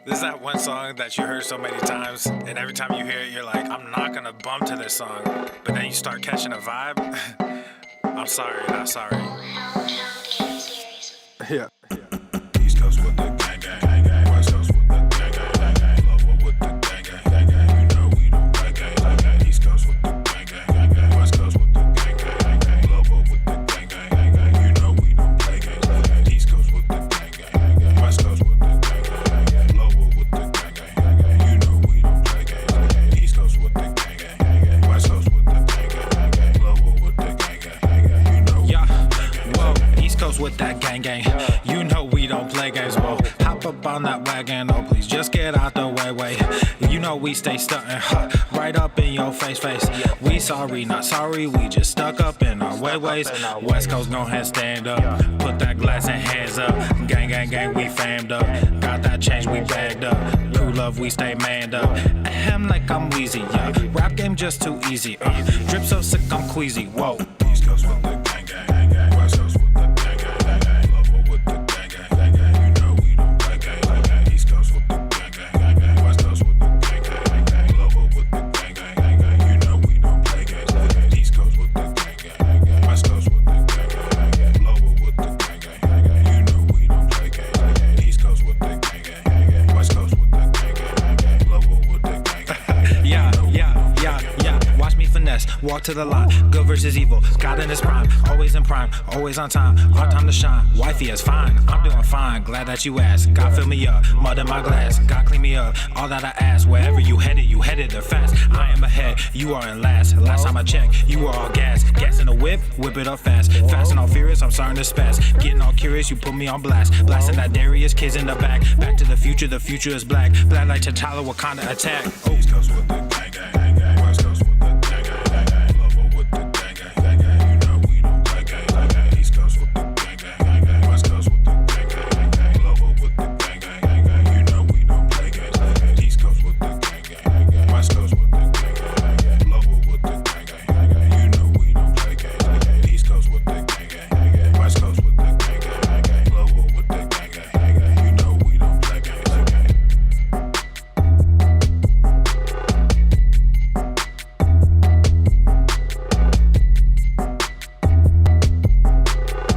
This is that one song that you heard so many times, and every time you hear it, you're like, I'm not gonna bump to this song. But then you start catching a vibe. I'm sorry, not sorry. Yeah. East Coast with the gang, gang, gang. West Coast with the gang, gang, gang, gang. Lower with the gang, gang, gang, gang. You know we don't play gang, gang, gang. East Coast with the gang, gang, gang, gang. West Coast with the gang, gang, gang, gang. Lower with the gang, gang, gang, gang. You know we don't play gang, gang, gang. East Coast with the gang, gang, gang, gang. West Coast with the gang, gang, gang, gang. Lower with the gang, gang, gang, gang. You know we don't play gang, gang, gang. East Coast with the gang, gang, gang, gang. West Coast with the gang, gang, gang, gang. Lower with the gang, gang, gang, gang. You know. Yeah. Whoa. East Coast with that gang, gang. You know we don't play games. Whoa. Hop up on that wagon. Oh, please just get out the way. You know we stay stuntin'. Right up in your face. We sorry, not sorry. We just stuck up in our ways. West Coast gon' head stand up. Put that glass and hands up. Gang, gang, gang, we fammed up. Got that change, we bagged up. Crew love, we stay manned up. Ahem like I'm wheezy, yeah. Rap game just too easy. Drip so sick, I'm queasy. Whoa. East Coast with the gang, gang, gang. West Coast with the gang, gang, gang. Lower with the gang, gang, gang. You know we don't play gang, gang. East Coast with the gang, gang, gang. West Coast with the gang, gang, gang. Lower with the gang, gang, gang. You know we don't play gang, gang. East Coast with the gang, gang, gang. West Coast with the gang, gang, gang. Lower with the gang, gang, gang. You know we don't play gang, gang. East Coast with the gang, gang, gang. West Coast with the gang, gang, gang. Lower with the gang, gang, gang. Yeah. Watch me finesse, walk to the line. Good versus evil, God in his prime. Always in prime, always on time. Our time to shine, wifey is fine. I'm doing fine, glad that you asked. God fill me up, mud in my glass. God clean me up, all that I ask. Wherever you headed there fast. I am ahead, you are in last. Last time I checked, you were all gas. Gas in the whip it up fast. Fast and all furious, I'm starting to spaz. Getting all curious, you put me on blast. Blasting that Darius, kids in the back. Back to the future is black. Black like T'Challa, Wakanda attack. East Coast with the gang, gang, gang. West Coast with the gang, gang, gang. Lower with the gang, gang, gang. You know we don't play gang, gang. East Coast with the gang, gang, gang. West Coast with the gang, gang, gang. Lower with the gang, gang, gang. You know we don't play gang, gang. East Coast with the gang, gang, gang. West Coast with the gang, gang, gang. Lower with the gang, gang, gang. You know we don't play gang, gang. East Coast with the gang, gang, gang. West Coast with the gang, gang, gang. Lower with the gang, gang, gang. You know we don't play gang, gang.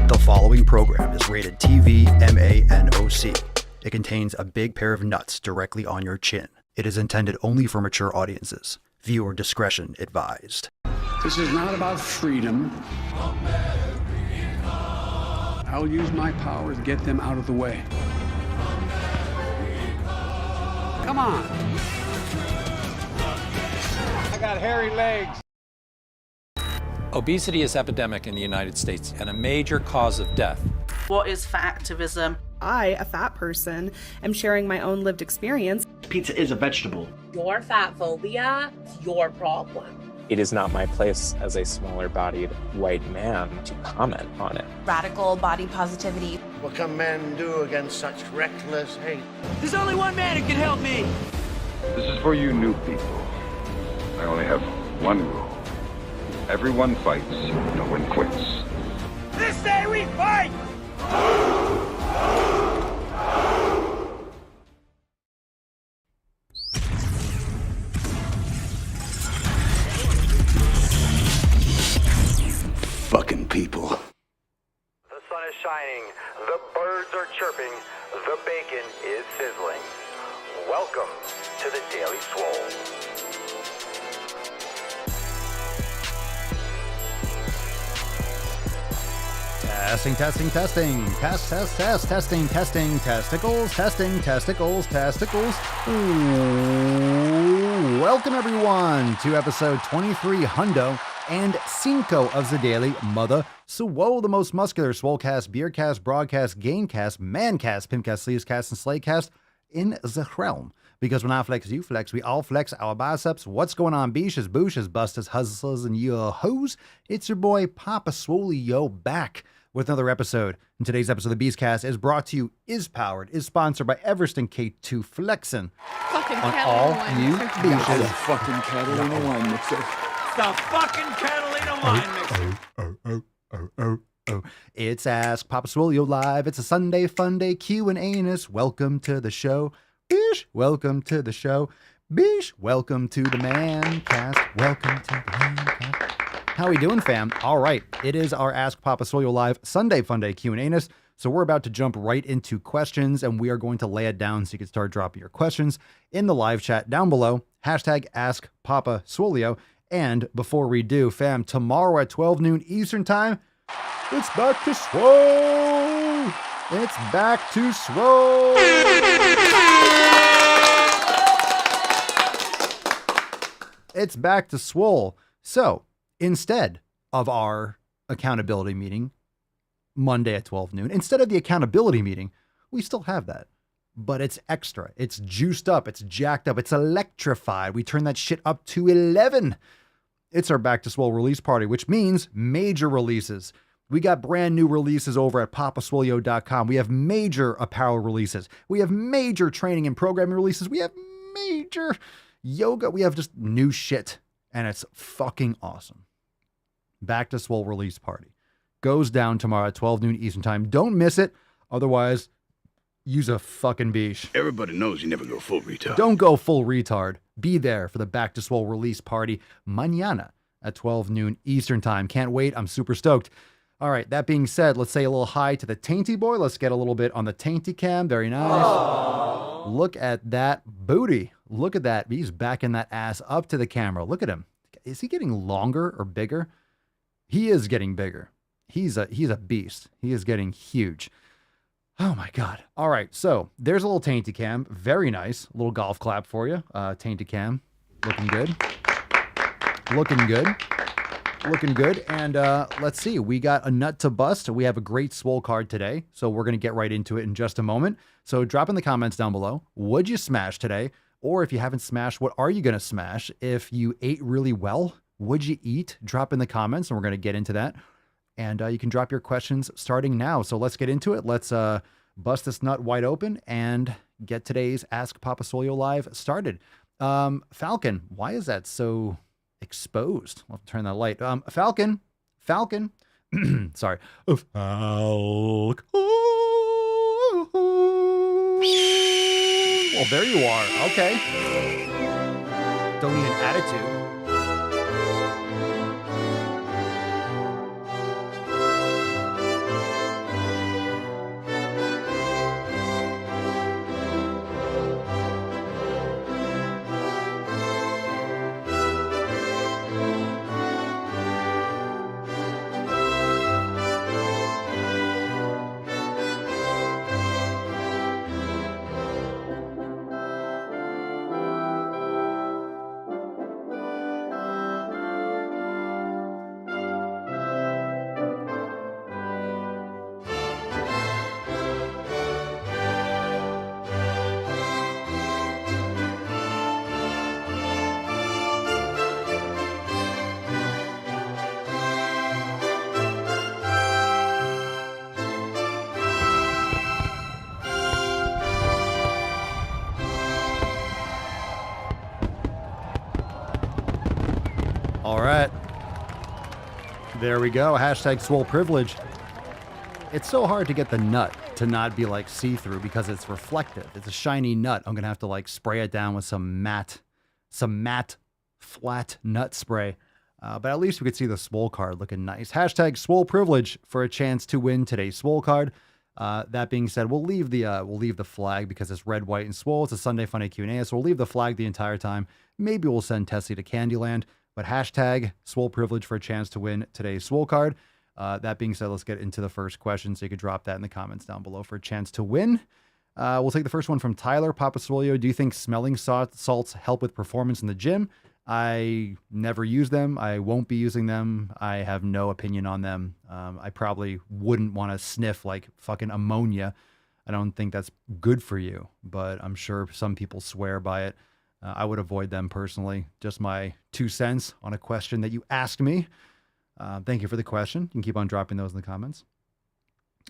The following program is rated TV MANOC. It contains a big pair of nuts directly on your chin. It is intended only for mature audiences. Viewer discretion advised. This is not about freedom. I'll use my power to get them out of the way. Come on. I got hairy legs. Obesity is epidemic in the United States and a major cause of death. What is fat activism? I, a fat person, am sharing my own lived experience. Pizza is a vegetable. Your fat phobia is your problem. It is not my place as a smaller-bodied white man to comment on it. Radical body positivity. What can men do against such reckless hate? There's only one man who can help me. This is for you new people. I only have one rule. Everyone fights, no one quits. This day we fight! Fucking people. The sun is shining, the birds are chirping, the bacon is sizzling. Welcome to the Daily Swole. Testing. Testing, testicles. Ooh. Welcome, everyone, to episode 23 Hundo and Cinco of the Daily Mother Swole, the most muscular Swolecast, Beercast, Broadcast, Gamecast, Mancast, Pimpcast, Sleevescast, and Slaycast in the realm. Because when I flex, you flex, we all flex our biceps. What's going on, beaches, booshes, busters, hustlers, and your hoes? It's your boy, Papa Swolio, back with another episode. And today's episode of the Beastcast is brought to you, is powered, is sponsored by Everest and K2 Flexin' on all you beaches. The fucking Catalina wine mixer. The fucking Catalina wine mixer. It's Ask Papa Swolio Live. It's a Sunday fun day Q&A-ness. Welcome to the show. Bish, welcome to the show. Bish, welcome to the man cast. Welcome to the man cast. How we doing, fam? All right. It is our Ask Papa Swolio Live Sunday fun day Q&A-ness. So we're about to jump right into questions, and we are going to lay it down so you can start dropping your questions in the live chat down below. Hashtag Ask Papa Swolio. And before we do, fam, tomorrow at 12 noon Eastern time, it's back to Swole. It's back to Swole. It's back to Swole. So instead of our accountability meeting Monday at 12 noon, instead of the accountability meeting, we still have that. But it's extra. It's juiced up. It's jacked up. It's electrified. We turn that shit up to 11. It's our Back to Swole release party, which means major releases. We got brand new releases over at papaswolio.com. We have major apparel releases. We have major training and programming releases. We have major yoga. We have just new shit. And it's fucking awesome. Back to Swole release party goes down tomorrow at 12 noon Eastern time. Don't miss it. Otherwise, use a fucking beach. Everybody knows you never go full retard. Don't go full retard. Be there for the Back to Swole release party mañana at 12 noon Eastern time. Can't wait. I'm super stoked. All right. That being said, let's say a little hi to the Tainty boy. Let's get a little bit on the Tainty cam. Very nice. Aww. Look at that booty. Look at that. He's backing that ass up to the camera. Look at him. Is he getting longer or bigger? He is getting bigger. He's a beast. He is getting huge. Oh my God. All right. So there's a little Tainty cam. Very nice. A little golf clap for you. Tainty cam. Looking good. Looking good. Looking good. And let's see. We got a nut to bust. We have a great Swole card today. So we're going to get right into it in just a moment. So drop in the comments down below. Would you smash today? Or if you haven't smashed, what are you going to smash? If you ate really well, would you eat? Drop in the comments and we're going to get into that. And you can drop your questions starting now. So let's get into it. Let's bust this nut wide open and get today's Ask Papa Swolio Live started. Falcon, why is that so exposed? I'll have to turn that light. Falcon. Sorry. Falcon. Well, there you are. Okay. Don't need an attitude. All right. There we go. Hashtag Swole privilege. It's so hard to get the nut to not be like see-through because it's reflective. It's a shiny nut. I'm going to have to like spray it down with some matte flat nut spray. But at least we could see the Swole card looking nice. Hashtag Swole privilege for a chance to win today's Swole card. That being said, we'll leave the flag because it's red, white, and Swole. It's a Sunday Funny Q&A, so we'll leave the flag the entire time. Maybe we'll send Tessie to Candyland. But hashtag Swole privilege for a chance to win today's Swole card. That being said, let's get into the first question. So you could drop that in the comments down below for a chance to win. We'll take the first one from Tyler. Papa Swolio, do you think smelling salts help with performance in the gym? I never use them. I won't be using them. I have no opinion on them. I probably wouldn't want to sniff like fucking ammonia. I don't think that's good for you, but I'm sure some people swear by it. I would avoid them personally. Just my 2 cents on a question that you asked me. Thank you for the question. You can keep on dropping those in the comments.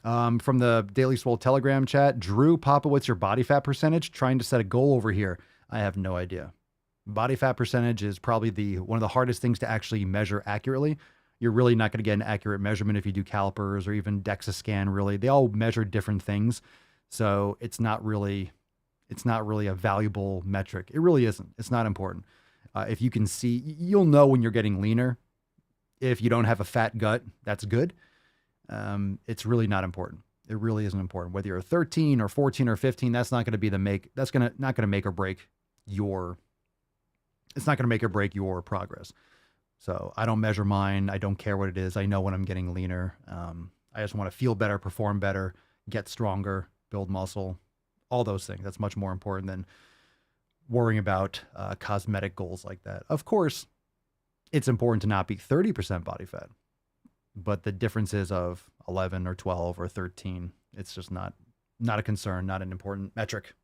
From the Daily Swole Telegram chat, Drew, Papa, what's your body fat percentage? Trying to set a goal over here. I have no idea. Body fat percentage is probably one of the hardest things to actually measure accurately. You're really not going to get an accurate measurement if you do calipers or even DEXA scan, really. They all measure different things. So it's not really a valuable metric. It really isn't. It's not important. If you can see, you'll know when you're getting leaner. If you don't have a fat gut, that's good. It's really not important. It really isn't important. Whether you're 13 or 14 or 15, that's not going to be not going to make or break it's not going to make or break your progress. So I don't measure mine. I don't care what it is. I know when I'm getting leaner. I just want to feel better, perform better, get stronger, build muscle, all those things. That's much more important than worrying about cosmetic goals like that. Of course, it's important to not be 30% body fat, but the differences of 11 or 12 or 13, it's just not a concern, not an important metric.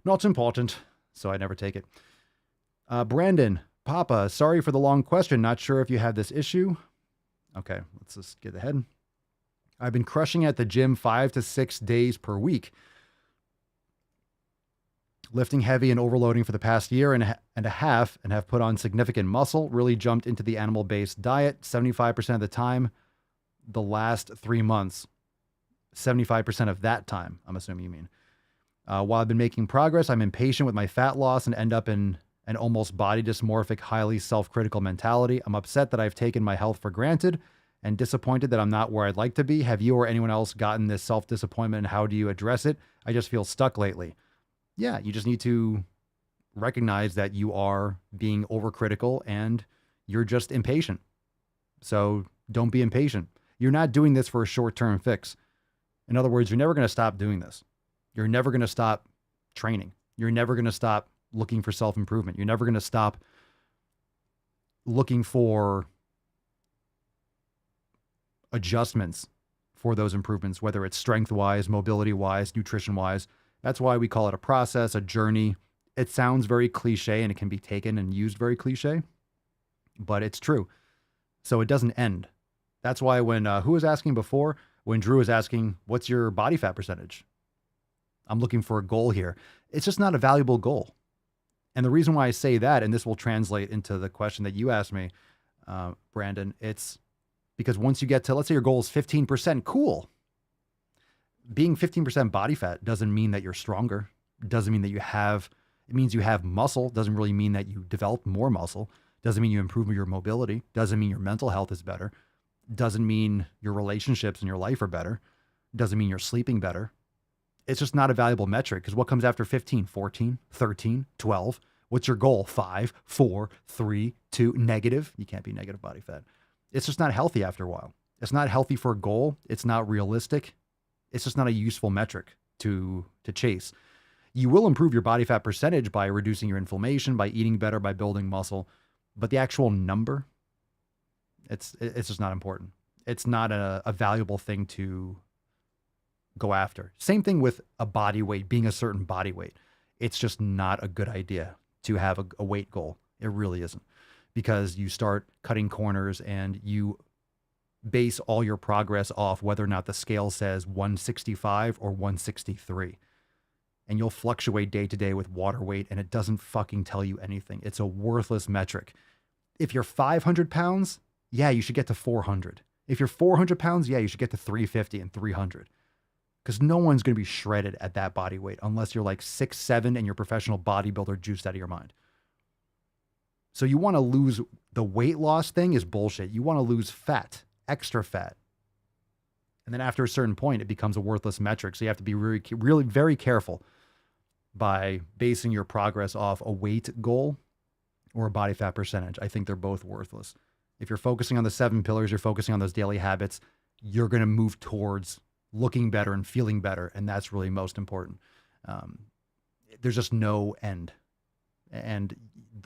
Not important, so I never take it. Brandon, Papa, sorry for the long question. Not sure if you have this issue. Okay, let's just get ahead. I've been crushing at the gym 5 to 6 days per week, lifting heavy and overloading for the past year and a half, and have put on significant muscle, really jumped into the animal-based diet 75% of the time the last 3 months. 75% of that time, I'm assuming you mean. While I've been making progress, I'm impatient with my fat loss and end up in an almost body dysmorphic, highly self-critical mentality. I'm upset that I've taken my health for granted and disappointed that I'm not where I'd like to be. Have you or anyone else gotten this self-disappointment, and how do you address it? I just feel stuck lately. Yeah, you just need to recognize that you are being overcritical and you're just impatient. So don't be impatient. You're not doing this for a short-term fix. In other words, you're never going to stop doing this. You're never going to stop training. You're never going to stop looking for self-improvement. You're never going to stop looking for adjustments for those improvements, whether it's strength-wise, mobility-wise, nutrition-wise. That's why we call it a process, a journey. It sounds very cliche and it can be taken and used very cliche, but it's true. So it doesn't end. That's why when, who was asking before? When Drew was asking, what's your body fat percentage? I'm looking for a goal here. It's just not a valuable goal. And the reason why I say that, and this will translate into the question that you asked me, Brandon, it's because once you get to, let's say your goal is 15%, cool. Being 15% body fat doesn't mean that you're stronger. Doesn't mean that it means you have muscle. Doesn't really mean that you develop more muscle. Doesn't mean you improve your mobility. Doesn't mean your mental health is better. Doesn't mean your relationships in your life are better. Doesn't mean you're sleeping better. It's just not a valuable metric, because what comes after 15, 14, 13, 12? What's your goal? 5, 4, 3, 2, negative? You can't be negative body fat. It's just not healthy after a while. It's not healthy for a goal. It's not realistic. It's just not a useful metric to chase. You will improve your body fat percentage by reducing your inflammation, by eating better, by building muscle. But the actual number, it's just not important. It's not a valuable thing to go after. Same thing with a body weight, being a certain body weight. It's just not a good idea to have a weight goal. It really isn't, because you start cutting corners and you base all your progress off whether or not the scale says 165 or 163. And you'll fluctuate day to day with water weight, and it doesn't fucking tell you anything. It's a worthless metric. If you're 500 pounds, yeah, you should get to 400. If you're 400 pounds, yeah, you should get to 350 and 300. Because no one's going to be shredded at that body weight unless you're like 6'7" and you're a professional bodybuilder juiced out of your mind. So you want to lose, the weight loss thing is bullshit. You want to lose fat, extra fat. And then after a certain point, it becomes a worthless metric. So you have to be really very careful by basing your progress off a weight goal or a body fat percentage. I think they're both worthless. If you're focusing on the 7 pillars, you're focusing on those daily habits, you're going to move towards looking better and feeling better. And that's really most important. There's just no end. And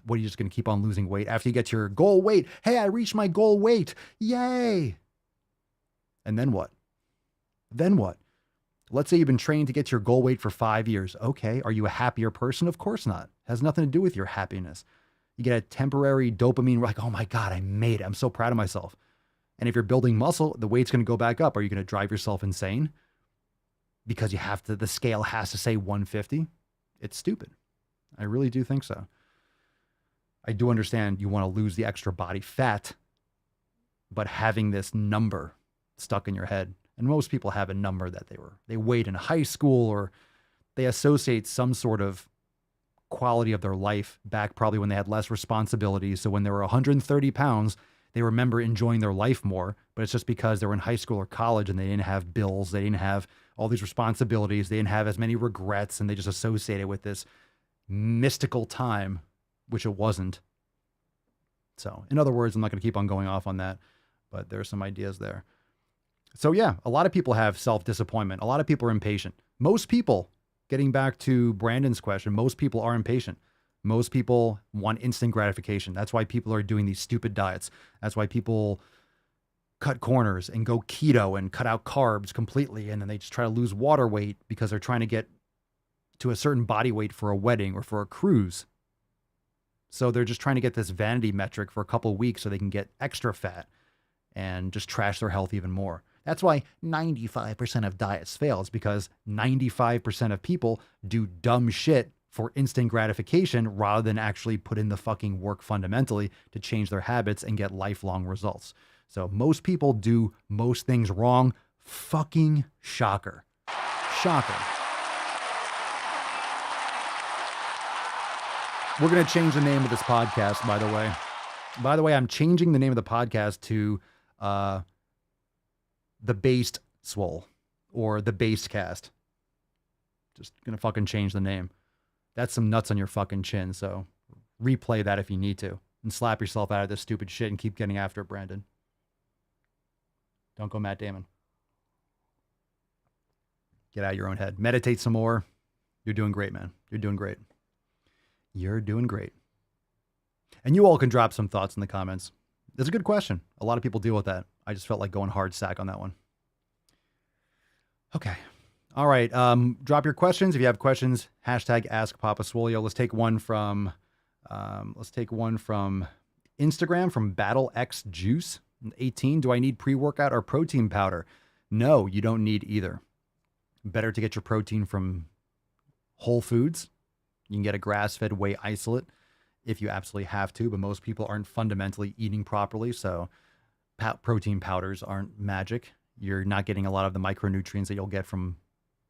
what, are you just going to keep on losing weight after you get your goal weight? Hey, I reached my goal weight. Yay. And then what? Then what? Let's say you've been trained to get your goal weight for 5 years. Okay. Are you a happier person? Of course not. It has nothing to do with your happiness. You get a temporary dopamine, like, oh my God, I made it. I'm so proud of myself. And if you're building muscle, the weight's going to go back up. Are you going to drive yourself insane? Because you have to, the scale has to say 150. It's stupid. I really do think so. I do understand you want to lose the extra body fat, but having this number stuck in your head. And most people have a number that they weighed in high school, or they associate some sort of quality of their life back probably when they had less responsibilities. So when they were 130 pounds, they remember enjoying their life more, but it's just because they were in high school or college and they didn't have bills. They didn't have all these responsibilities. They didn't have as many regrets, and they just associate it with this mystical time, which it wasn't. So in other words, I'm not going to keep on going off on that, but there are some ideas there. So yeah, a lot of people have self-disappointment. A lot of people are impatient. Most people, getting back to Brandon's question, most people are impatient. Most people want instant gratification. That's why people are doing these stupid diets. That's why people cut corners and go keto and cut out carbs completely. And then they just try to lose water weight because they're trying to get to a certain body weight for a wedding or for a cruise. So they're just trying to get this vanity metric for a couple of weeks so they can get extra fat and just trash their health even more. That's why 95% of diets fail. It's because 95% of people do dumb shit for instant gratification rather than actually put in the fucking work fundamentally to change their habits and get lifelong results. So most people do most things wrong. Fucking shocker. Shocker. We're going to change the name of this podcast, by the way. By the way, I'm changing the name of the podcast to The Based Swole, or The Based Cast. Just going to fucking change the name. That's some nuts on your fucking chin, so replay that if you need to. And slap yourself out of this stupid shit and keep getting after it, Brandon. Don't go Matt Damon. Get out of your own head. Meditate some more. You're doing great, man. You're doing great. You're doing great. And you all can drop some thoughts in the comments. It's a good question. A lot of people deal with that. I just felt like going hard sack on that one. Okay. All right. Drop your questions. If you have questions, hashtag Ask Papa Swolio. Let's take one from Instagram from Battle X Juice 18. Do I need pre-workout or protein powder? No, you don't need either. Better to get your protein from Whole Foods. You can get a grass-fed whey isolate if you absolutely have to, but most people aren't fundamentally eating properly, so protein powders aren't magic. You're not getting a lot of the micronutrients that you'll get from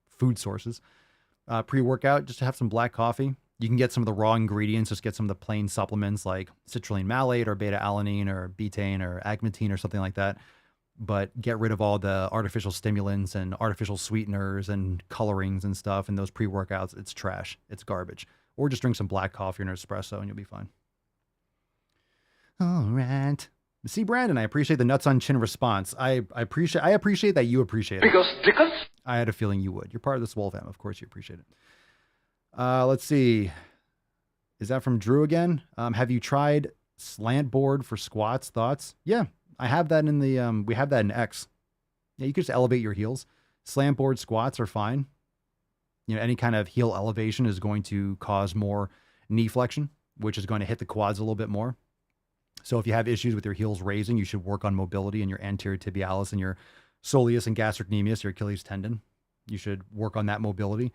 food sources. Pre-workout, just have some black coffee. You can get some of the raw ingredients, just get some of the plain supplements like citrulline malate or beta-alanine or betaine or agmatine or something like that. But get rid of all the artificial stimulants and artificial sweeteners and colorings and stuff. And those pre-workouts, it's trash. It's garbage. Or just drink some black coffee or an espresso and you'll be fine. All right. See, Brandon, I appreciate the nuts on chin response. I appreciate that you appreciate it. Because I had a feeling you would. You're part of the Swole fam. Of course you appreciate it. Let's see. Is that from Drew again? Have you tried slant board for squats? Thoughts? Yeah, I have that in the, we have that in X. Yeah, you can just elevate your heels. Slant board squats are fine. You know, any kind of heel elevation is going to cause more knee flexion, which is going to hit the quads a little bit more. So if you have issues with your heels raising, you should work on mobility in your anterior tibialis and your soleus and gastrocnemius, your Achilles tendon. You should work on that mobility.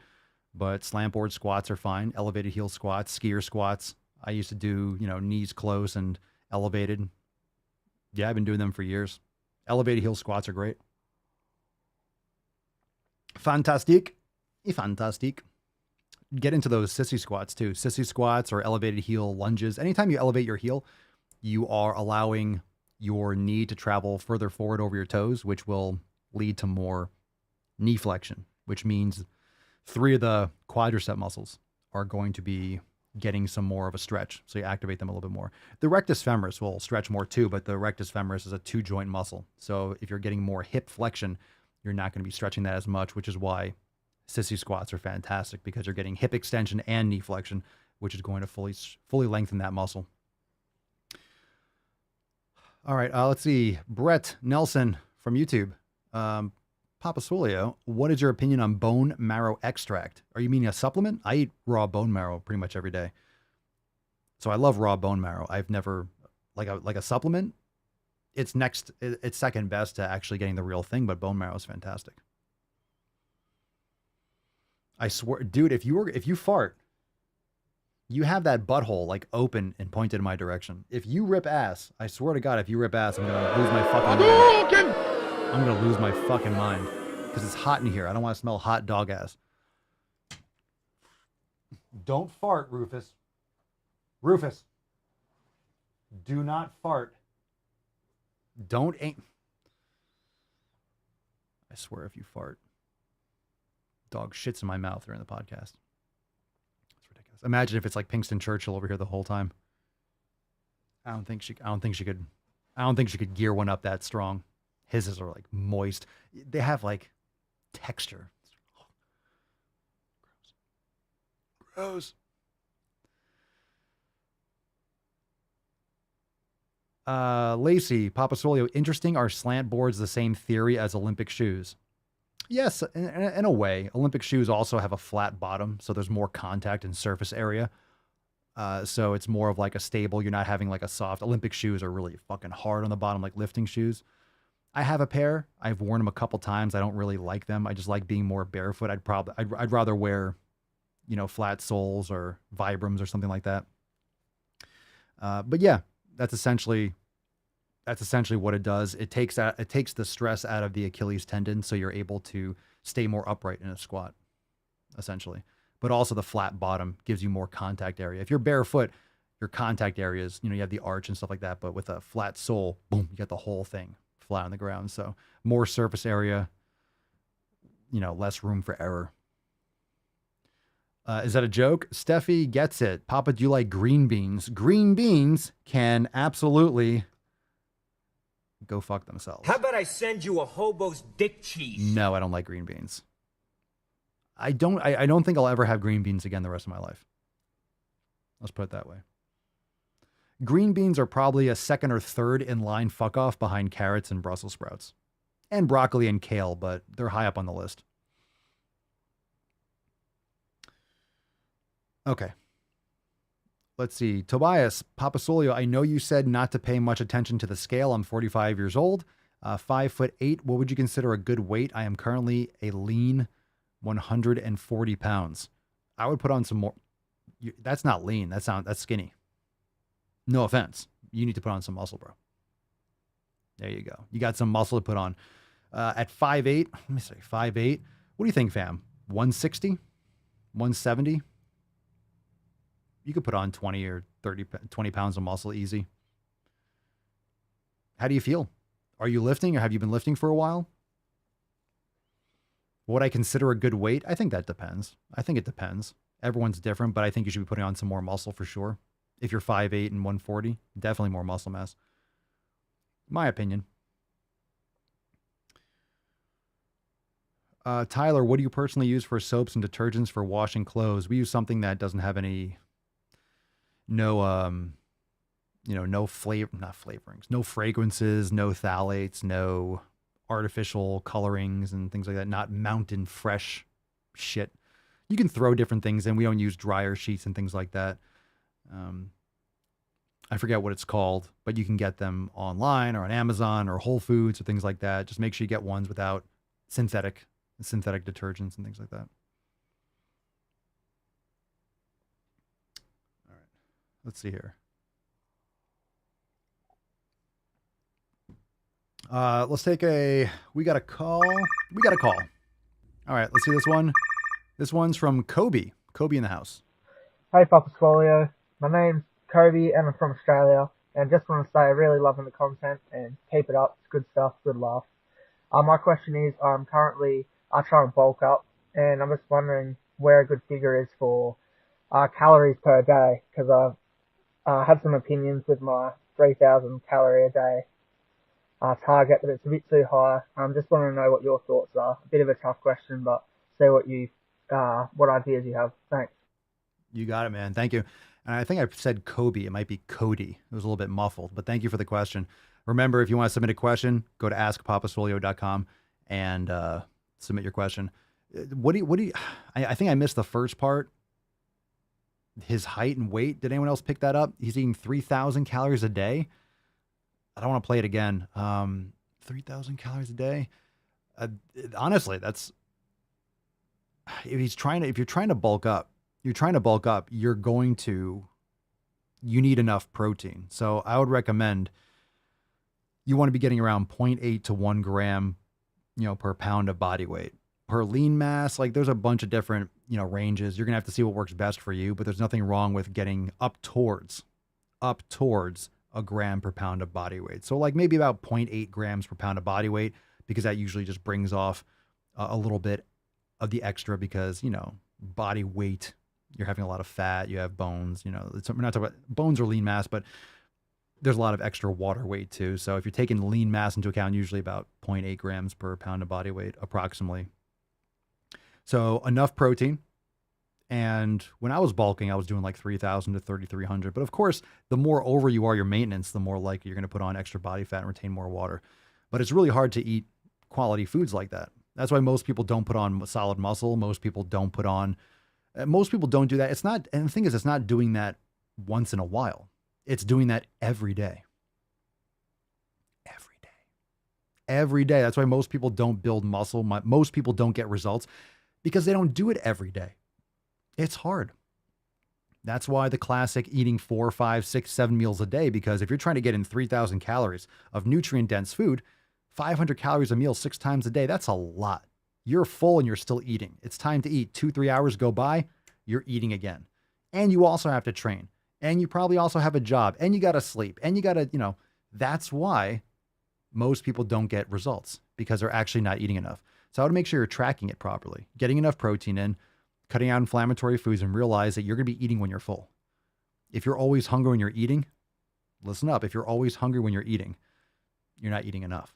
But slant board squats are fine. Elevated heel squats, skier squats. I used to do, knees close and elevated. Yeah, I've been doing them for years. Elevated heel squats are great. Fantastic. Fantastic. Get into those sissy squats too. Sissy squats or elevated heel lunges. Anytime you elevate your heel, you are allowing your knee to travel further forward over your toes, which will lead to more knee flexion, which means 3 of the quadricep muscles are going to be getting some more of a stretch. So you activate them a little bit more. The rectus femoris will stretch more too, but the rectus femoris is a 2-joint muscle. So if you're getting more hip flexion, you're not going to be stretching that as much, which is why sissy squats are fantastic, because you're getting hip extension and knee flexion, which is going to fully lengthen that muscle. All right, let's see. Brett Nelson from YouTube. Papa Swolio, what is your opinion on bone marrow extract? Are you meaning a supplement? I eat raw bone marrow pretty much every day. So I love raw bone marrow. I've never, like a supplement, it's second best to actually getting the real thing, but bone marrow is fantastic. I swear, dude, if you fart, You have that butthole like open and pointed in my direction. If you rip ass, I swear to God, if you rip ass, I'm gonna lose my fucking mind. I'm gonna lose my fucking mind because it's hot in here. I don't want to smell hot dog ass. Don't fart, Rufus. Rufus. Do not fart. Don't aim. I swear if you fart, dog shits in my mouth during the podcast. It's ridiculous. Imagine if it's like Pinkston Churchill over here the whole time. I don't think she could gear one up that strong. His are like moist. They have like texture. Gross. Lacey, Papa Swolio, interesting. Are slant boards the same theory as Olympic shoes? Yes, in a way. Olympic shoes also have a flat bottom, so there's more contact and surface area. So it's more of like a stable. You're not having like a soft. Olympic shoes are really fucking hard on the bottom, like lifting shoes. I have a pair. I've worn them a couple times. I don't really like them. I just like being more barefoot. I'd rather wear, flat soles or Vibrams or something like that. But yeah, that's essentially what it does. It takes the stress out of the Achilles tendon, so you're able to stay more upright in a squat, essentially. But also the flat bottom gives you more contact area. If you're barefoot, your contact areas, you have the arch and stuff like that. But with a flat sole, boom, you get the whole thing flat on the ground. So more surface area, less room for error. Is that a joke? Steffi gets it. Papa, do you like green beans? Green beans can absolutely go fuck themselves. How about I send you a hobo's dick cheese? No, I don't like green beans. I don't think I'll ever have green beans again the rest of my life. Let's put it that way. Green beans are probably a second or third in line fuck off behind carrots and Brussels sprouts. And broccoli and kale, but they're high up on the list. Okay. Let's see. Tobias, Papa Swolio, I know you said not to pay much attention to the scale. I'm 45 years old, 5'8". What would you consider a good weight? I am currently a lean 140 pounds. I would put on some more. That's not lean. That's skinny. No offense. You need to put on some muscle, bro. There you go. You got some muscle to put on. At 5'8", let me say 5'8". What do you think, fam? 160? 170? You could put on 20 or 20 pounds of muscle easy. How do you feel? Are you lifting or have you been lifting for a while? What I consider a good weight? I think that depends. I think it depends. Everyone's different, but I think you should be putting on some more muscle for sure. If you're 5'8" and 140, definitely more muscle mass. My opinion. Tyler, what do you personally use for soaps and detergents for washing clothes? We use something that doesn't have no flavorings, no fragrances, no phthalates, no artificial colorings and things like that. Not mountain fresh shit. You can throw different things in. We don't use dryer sheets and things like that. I forget what it's called, but you can get them online or on Amazon or Whole Foods or things like that. Just make sure you get ones without synthetic detergents and things like that. All right. Let's see here. We got a call. All right, let's see this one. This one's from Kobe. Kobe in the house. Hey, Papa Swolio. My name's Kobe and I'm from Australia. And just want to say I'm really loving the content and keep it up. It's good stuff, good laugh. My question is, I'm currently trying to bulk up and I'm just wondering where a good figure is for calories per day, because I've had some opinions with my 3,000 calorie a day target, but it's a bit too high. Just want to know what your thoughts are. A bit of a tough question, but see what ideas you have. Thanks. You got it, man. Thank you. And I think I said Kobe. It might be Cody. It was a little bit muffled, but thank you for the question. Remember, if you want to submit a question, go to askpapaswolio.com and submit your question. I think I missed the first part. His height and weight. Did anyone else pick that up? He's eating 3,000 calories a day. I don't want to play it again. 3,000 calories a day. Honestly, if you're trying to bulk up, you're trying to bulk up, you need enough protein. So I would recommend you want to be getting around 0.8 to 1 gram, per pound of body weight. Per lean mass, like there's a bunch of different, ranges. You're going to have to see what works best for you, but there's nothing wrong with getting up towards a gram per pound of body weight. So like maybe about 0.8 grams per pound of body weight, because that usually just brings off a little bit of the extra because, body weight, you're having a lot of fat, you have bones, we're not talking about bones or lean mass, but there's a lot of extra water weight too. So if you're taking lean mass into account, usually about 0.8 grams per pound of body weight, approximately. So enough protein. And when I was bulking, I was doing like 3,000 to 3,300. But of course, the more over you are your maintenance, the more likely you're going to put on extra body fat and retain more water. But it's really hard to eat quality foods like that. That's why most people don't put on solid muscle. Most people don't do that. And the thing is, it's not doing that once in a while. It's doing that every day. Every day. That's why most people don't build muscle. Most people don't get results because they don't do it every day. It's hard. That's why the classic eating 4, 5, 6, 7 meals a day, because if you're trying to get in 3,000 calories of nutrient-dense food, 500 calories a meal 6 times a day, that's a lot. You're full and you're still eating. It's time to eat. 2-3 hours go by, you're eating again. And you also have to train. And you probably also have a job. And you got to sleep. And you got to, that's why most people don't get results, because they're actually not eating enough. So I would make sure you're tracking it properly, getting enough protein in, cutting out inflammatory foods, and realize that you're going to be eating when you're full. If you're always hungry when you're eating, listen up. If you're always hungry when you're eating, you're not eating enough.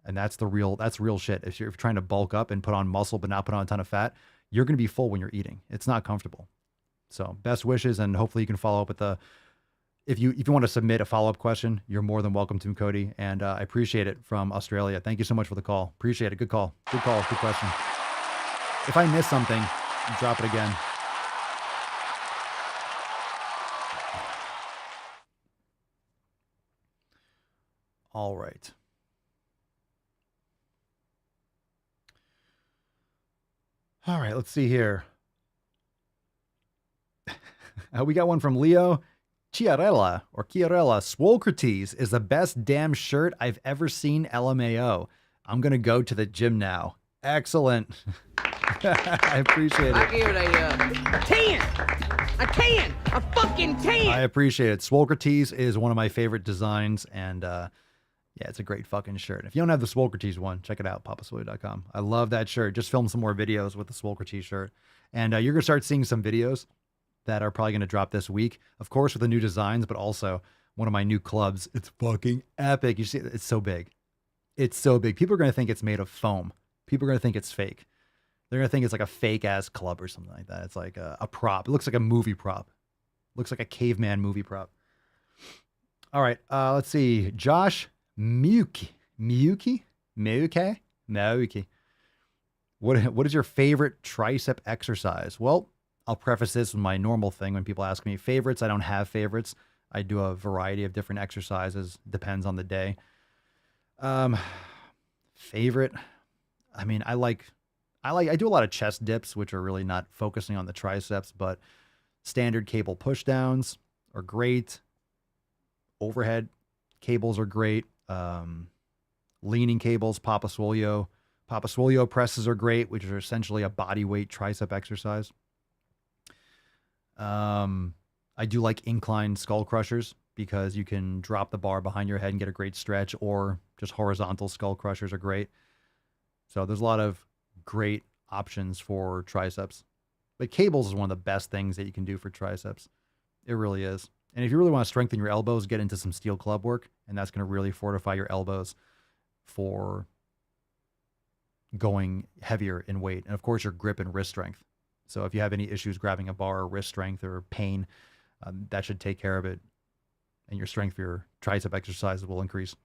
And that's real shit. If you're trying to bulk up and put on muscle, but not put on a ton of fat, you're going to be full when you're eating. It's not comfortable. So best wishes. And hopefully you can follow up with if you want to submit a follow-up question, you're more than welcome to, Cody. And I appreciate it from Australia. Thank you so much for the call. Appreciate it. Good call. Good question. If I miss something, drop it again. All right. All right, let's see here. We got one from Leo. Chiarella Swolcrates is the best damn shirt I've ever seen, LMAO. I'm going to go to the gym now. Excellent. I appreciate it. I give it a 10. A fucking 10. I appreciate it. Swolcrates is one of my favorite designs, and yeah, it's a great fucking shirt. If you don't have the Swolcrates one, check it out, papaswolio.com. I love that shirt. Just film some more videos with the Swolcrates shirt. And you're going to start seeing some videos that are probably going to drop this week. Of course, with the new designs, but also one of my new clubs. It's fucking epic. You see, it's so big. It's so big. People are going to think it's made of foam. People are going to think it's fake. They're going to think it's like a fake ass club or something like that. It's like a prop. It looks like a movie prop. It looks like a caveman movie prop. All right. Let's see. Josh Miyuki. What is your favorite tricep exercise? Well, I'll preface this with my normal thing. When people ask me favorites, I don't have favorites. I do a variety of different exercises. Depends on the day. Favorite. I mean, I do a lot of chest dips, which are really not focusing on the triceps, but standard cable push downs are great. Overhead cables are great. Leaning cables, Papa Swolio presses are great, which are essentially a body weight tricep exercise. I do like incline skull crushers because you can drop the bar behind your head and get a great stretch, or just horizontal skull crushers are great. So there's a lot of great options for triceps, but cables is one of the best things that you can do for triceps. It really is. And if you really want to strengthen your elbows, get into some steel club work, and that's going to really fortify your elbows for going heavier in weight. And of course, your grip and wrist strength. So if you have any issues grabbing a bar or wrist strength or pain, that should take care of it. And your strength for your tricep exercises will increase.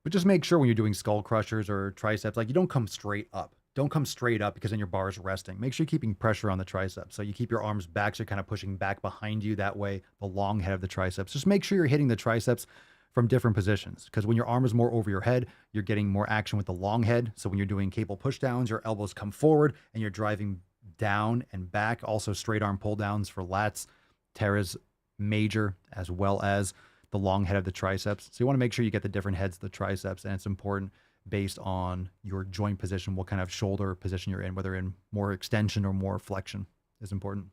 But just make sure when you're doing skull crushers or triceps, like you don't come straight up. Don't come straight up because then your bar is resting. Make sure you're keeping pressure on the triceps. So you keep your arms back, so you're kind of pushing back behind you. That way, the long head of the triceps. Just make sure you're hitting the triceps from different positions. Because when your arm is more over your head, you're getting more action with the long head. So when you're doing cable push downs, your elbows come forward and you're driving down and back. Also straight arm pull downs for lats, teres major, as well as the long head of the triceps. So you want to make sure you get the different heads of the triceps, and it's important based on your joint position, what kind of shoulder position you're in, whether in more extension or more flexion is important.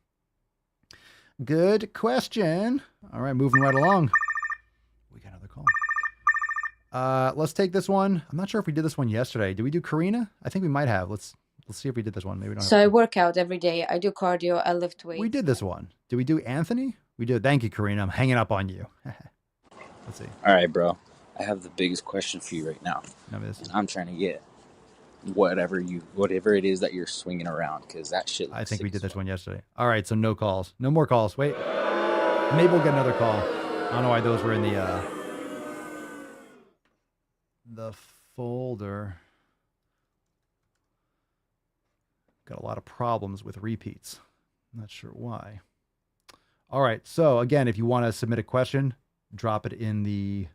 Good question. All right, moving right along. We got another call. Let's take this one. I'm not sure if we did this one yesterday. Did we do Karina? I think we might have. Let's see if we did this one. Maybe we don't. So I work out every day. I do cardio. I lift weights. We did this one. Did we do Anthony? We did. Thank you, Karina. I'm hanging up on you. Let's see. All right, bro. I have the biggest question for you right now. And I'm trying to get whatever it is that you're swinging around, because that shit looks I think we sick did as this fuck. one yesterday. All right, so no calls. No more calls. Wait. Maybe we'll get another call. I don't know why those were in the folder. Got a lot of problems with repeats. Not sure why. All right, so again, if you want to submit a question, drop it in the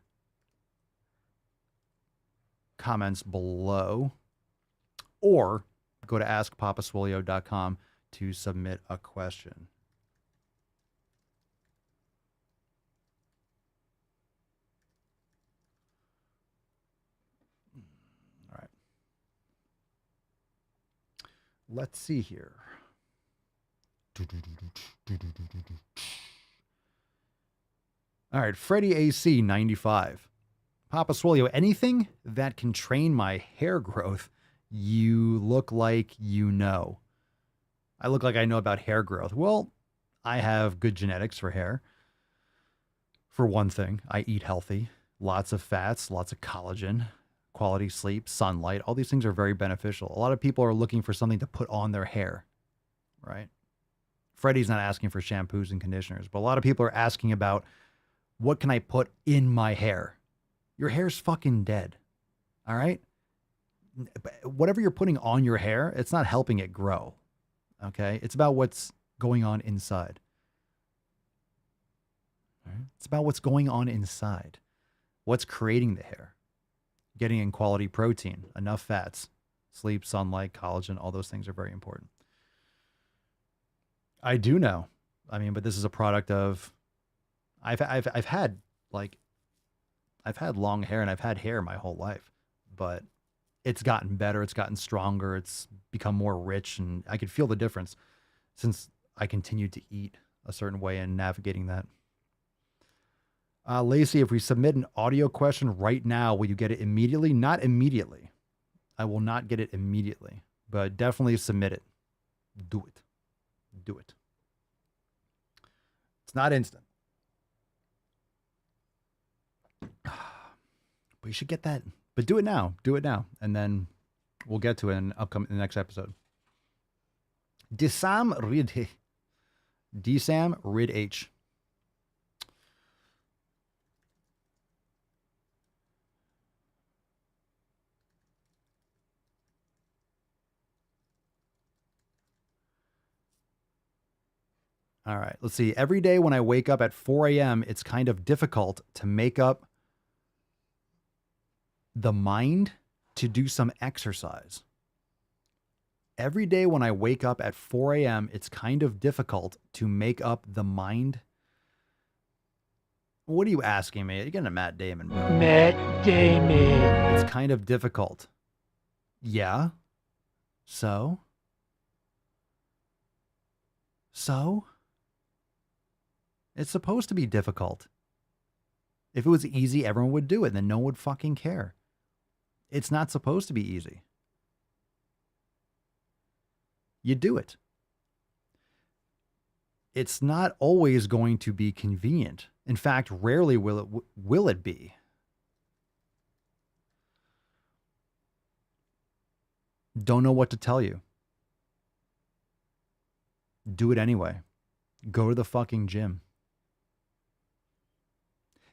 comments below, or go to askpapaswolio.com to submit a question. All right. Let's see here. All right, Freddie AC 95. Papa Swolio, anything that can train my hair growth, you look like you know. I look like I know about hair growth. Well, I have good genetics for hair. For one thing, I eat healthy. Lots of fats, lots of collagen, quality sleep, sunlight. All these things are very beneficial. A lot of people are looking for something to put on their hair, right? Freddie's not asking for shampoos and conditioners, but a lot of people are asking about, what can I put in my hair? Your hair's fucking dead. All right? Whatever you're putting on your hair, it's not helping it grow. Okay? It's about what's going on inside. All right? It's about what's going on inside. What's creating the hair. Getting in quality protein, enough fats, sleep, sunlight, collagen, all those things are very important. I do know. I mean, but this is a product of I've had long hair and I've had hair my whole life, but it's gotten better. It's gotten stronger. It's become more rich, and I could feel the difference since I continued to eat a certain way and navigating that. Lacey, if we submit an audio question right now, will you get it immediately? Not immediately. I will not get it immediately, but definitely submit it. Do it. Do it. It's not instant. But you should get that. But do it now. Do it now. And then we'll get to it in the next episode. Disam Rid H. All right, let's see. Every day when I wake up at 4 a.m., it's kind of difficult to make up the mind to do some exercise. Every day when I wake up at 4 a.m., it's kind of difficult to make up the mind. What are you asking me? You're getting a Matt Damon, bro. Matt Damon. It's kind of difficult. Yeah. So? It's supposed to be difficult. If it was easy, everyone would do it, and then no one would fucking care. It's not supposed to be easy. You do it. It's not always going to be convenient. In fact, rarely will it be. Don't know what to tell you. Do it anyway. Go to the fucking gym.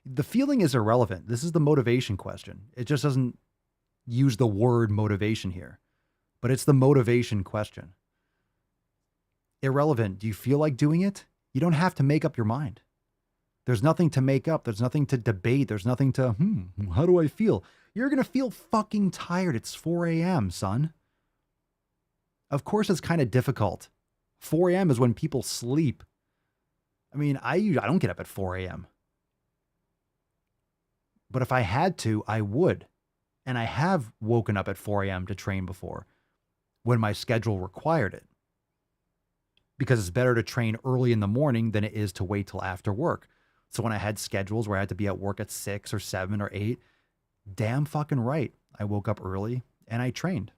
The feeling is irrelevant. This is the motivation question. It just doesn't use the word motivation here, but it's the motivation question. Irrelevant. Do you feel like doing it? You don't have to make up your mind. There's nothing to make up. There's nothing to debate. There's nothing to, how do I feel? You're going to feel fucking tired. It's 4 a.m., son. Of course, it's kind of difficult. 4 a.m. is when people sleep. I mean, I don't get up at 4 a.m. But if I had to, I would. And I have woken up at 4 a.m. to train before when my schedule required it. Because it's better to train early in the morning than it is to wait till after work. So when I had schedules where I had to be at work at 6 or 7 or 8, damn fucking right, I woke up early and I trained.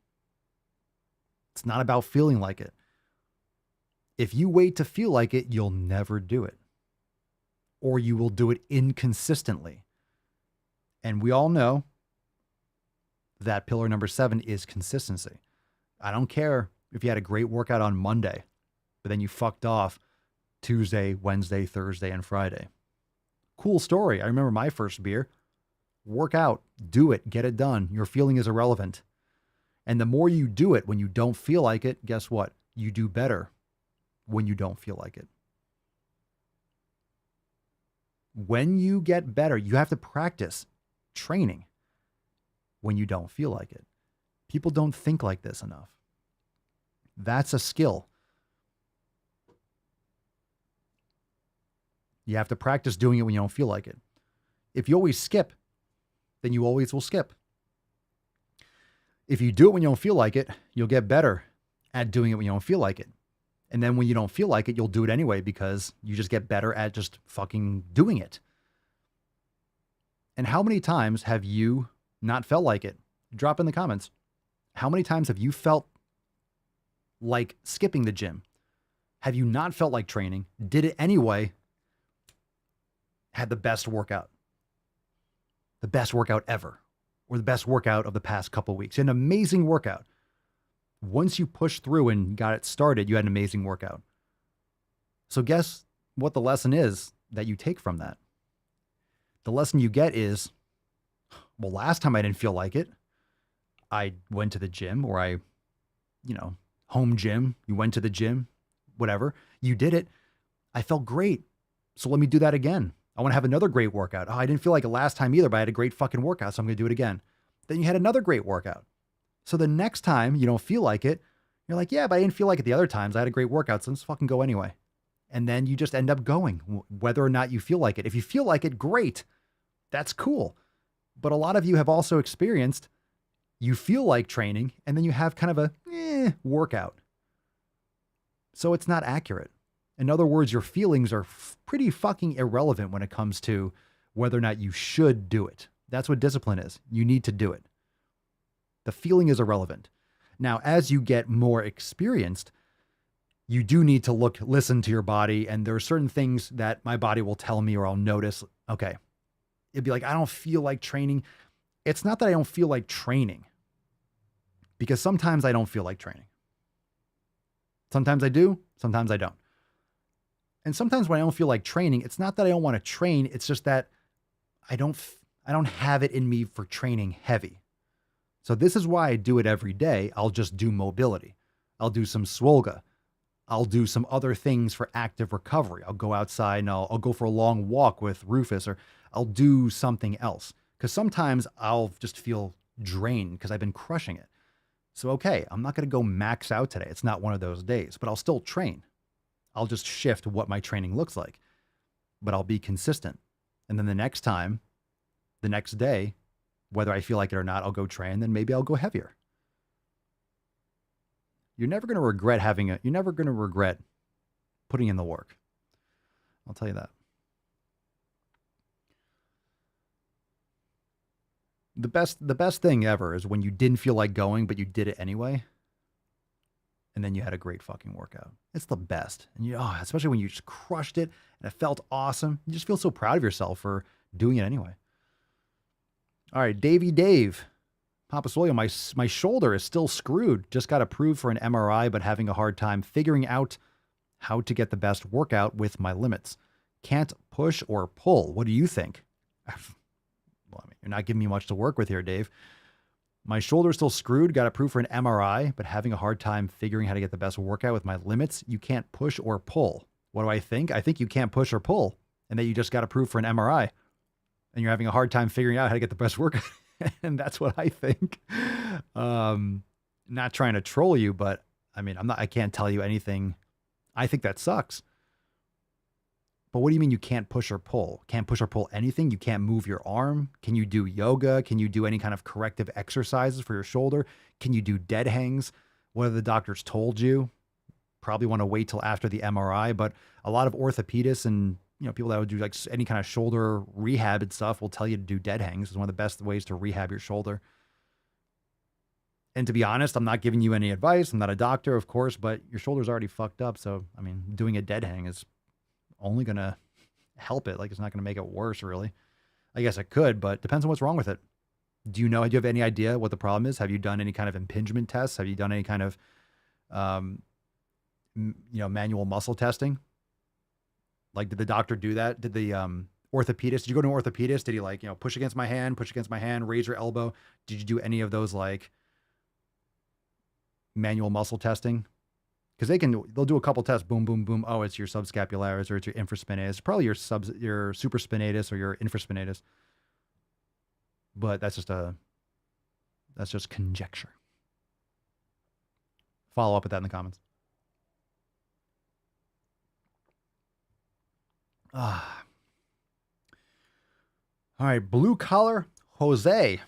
It's not about feeling like it. If you wait to feel like it, you'll never do it. Or you will do it inconsistently. And we all know that pillar number 7 is consistency. I don't care if you had a great workout on Monday, but then you fucked off Tuesday, Wednesday, Thursday, and Friday. Cool story. I remember my first beer. Work out, do it, get it done. Your feeling is irrelevant. And the more you do it when you don't feel like it, guess what? You do better when you don't feel like it. When you get better, you have to practice training when you don't feel like it. People don't think like this enough. That's a skill. You have to practice doing it when you don't feel like it. If you always skip, then you always will skip. If you do it when you don't feel like it, you'll get better at doing it when you don't feel like it. And then when you don't feel like it, you'll do it anyway because you just get better at just fucking doing it. And how many times have you not felt like it? Drop in the comments. How many times have you felt like skipping the gym? Have you not felt like training? Did it anyway? Had the best workout. The best workout ever. Or the best workout of the past couple of weeks. An amazing workout. Once you pushed through and got it started, you had an amazing workout. So guess what the lesson is that you take from that? The lesson you get is, well, last time I didn't feel like it. I went to the gym, or home gym. You went to the gym, whatever. You did it. I felt great. So let me do that again. I want to have another great workout. Oh, I didn't feel like it last time either, but I had a great fucking workout, so I'm going to do it again. Then you had another great workout. So the next time you don't feel like it, you're like, yeah, but I didn't feel like it the other times. I had a great workout, so let's fucking go anyway. And then you just end up going, whether or not you feel like it. If you feel like it, great. That's cool. But a lot of you have also experienced, you feel like training, and then you have kind of a workout. So it's not accurate. In other words, your feelings are pretty fucking irrelevant when it comes to whether or not you should do it. That's what discipline is. You need to do it. The feeling is irrelevant. Now, as you get more experienced, you do need to listen to your body. And there are certain things that my body will tell me, or I'll notice, okay, it'd be like, I don't feel like training. It's not that I don't feel like training, because sometimes I don't feel like training. Sometimes I do, sometimes I don't. And sometimes when I don't feel like training, it's not that I don't want to train. It's just that I don't have it in me for training heavy. So this is why I do it every day. I'll just do mobility. I'll do some Swole. I'll do some other things for active recovery. I'll go outside and I'll go for a long walk with Rufus, or I'll do something else. Because sometimes I'll just feel drained because I've been crushing it. So, okay, I'm not going to go max out today. It's not one of those days, but I'll still train. I'll just shift what my training looks like, but I'll be consistent. And then the next time, the next day, whether I feel like it or not, I'll go train, then maybe I'll go heavier. You're never going to regret you're never going to regret putting in the work. I'll tell you that. The best thing ever is when you didn't feel like going, but you did it anyway. And then you had a great fucking workout. It's the best. And especially when you just crushed it and it felt awesome. You just feel so proud of yourself for doing it anyway. All right, Davey Dave. Papa Swolio, my shoulder is still screwed. Just got approved for an MRI, but having a hard time figuring out how to get the best workout with my limits. Can't push or pull. What do you think? Well, you're not giving me much to work with here, Dave. My shoulder's still screwed, got approved for an MRI, but having a hard time figuring how to get the best workout with my limits. You can't push or pull. What do I think? I think you can't push or pull. and that you just got approved for an MRI and you're having a hard time figuring out how to get the best work. And that's what I think. Not trying to troll you, but I mean, I can't tell you anything. I think that sucks. But what do you mean you can't push or pull? Can't push or pull anything? You can't move your arm? Can you do yoga? Can you do any kind of corrective exercises for your shoulder? Can you do dead hangs? What have the doctors told you? Probably want to wait till after the MRI, but a lot of orthopedists and people that would do like any kind of shoulder rehab and stuff will tell you to do dead hangs. It's one of the best ways to rehab your shoulder. And to be honest, I'm not giving you any advice. I'm not a doctor, of course, but your shoulder's already fucked up. So, I mean, doing a dead hang is only going to help it. Like, it's not going to make it worse, really. I guess it could, but depends on what's wrong with it. Do you have any idea what the problem is? Have you done any kind of impingement tests? Have you done any kind of, manual muscle testing? Like, did the doctor do that? Did the orthopedist, did you go to an orthopedist? Did he push against my hand, raise your elbow? Did you do any of those manual muscle testing? Because they'll do a couple tests, boom, boom, boom. Oh, it's your subscapularis or it's your infraspinatus. Probably your supraspinatus or your infraspinatus. But that's just conjecture. Follow up with that in the comments. All right, blue collar Jose.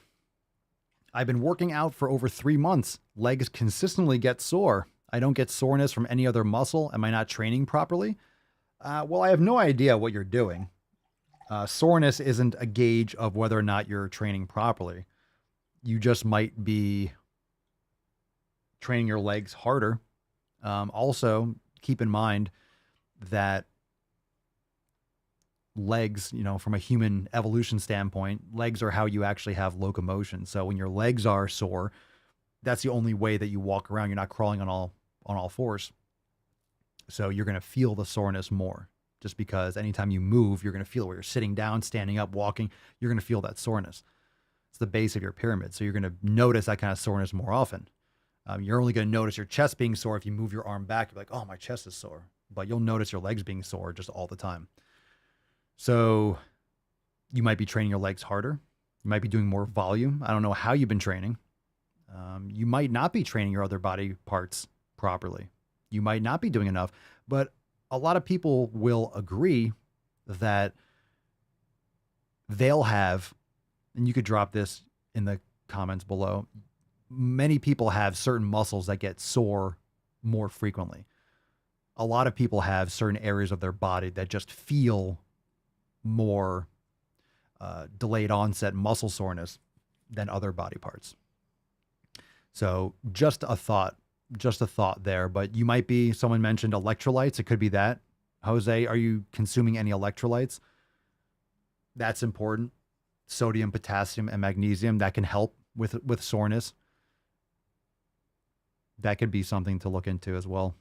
I've been working out for over 3 months. Legs consistently get sore. I don't get soreness from any other muscle. Am I not training properly? Well, I have no idea what you're doing. Soreness isn't a gauge of whether or not you're training properly. You just might be training your legs harder. Also, keep in mind that legs, from a human evolution standpoint, legs are how you actually have locomotion. So when your legs are sore, that's the only way that you walk around. You're not crawling on all fours. So you're going to feel the soreness more, just because anytime you move, you're going to feel it. Where you're sitting down, standing up, walking, you're going to feel that soreness. It's the base of your pyramid. So you're going to notice that kind of soreness more often. You're only going to notice your chest being sore if you move your arm back. You're like, oh, my chest is sore. But you'll notice your legs being sore just all the time. So you might be training your legs harder. You might be doing more volume. I don't know how you've been training. You might not be training your other body parts properly. You might not be doing enough. But a lot of people will agree that they'll have, and you could drop this in the comments below, many people have certain muscles that get sore more frequently. A lot of people have certain areas of their body that just feel more delayed onset muscle soreness than other body parts. So just a thought there, but you might be, someone mentioned electrolytes. It could be that. Jose, are you consuming any electrolytes? That's important. Sodium, potassium, and magnesium, that can help with soreness. That could be something to look into as well.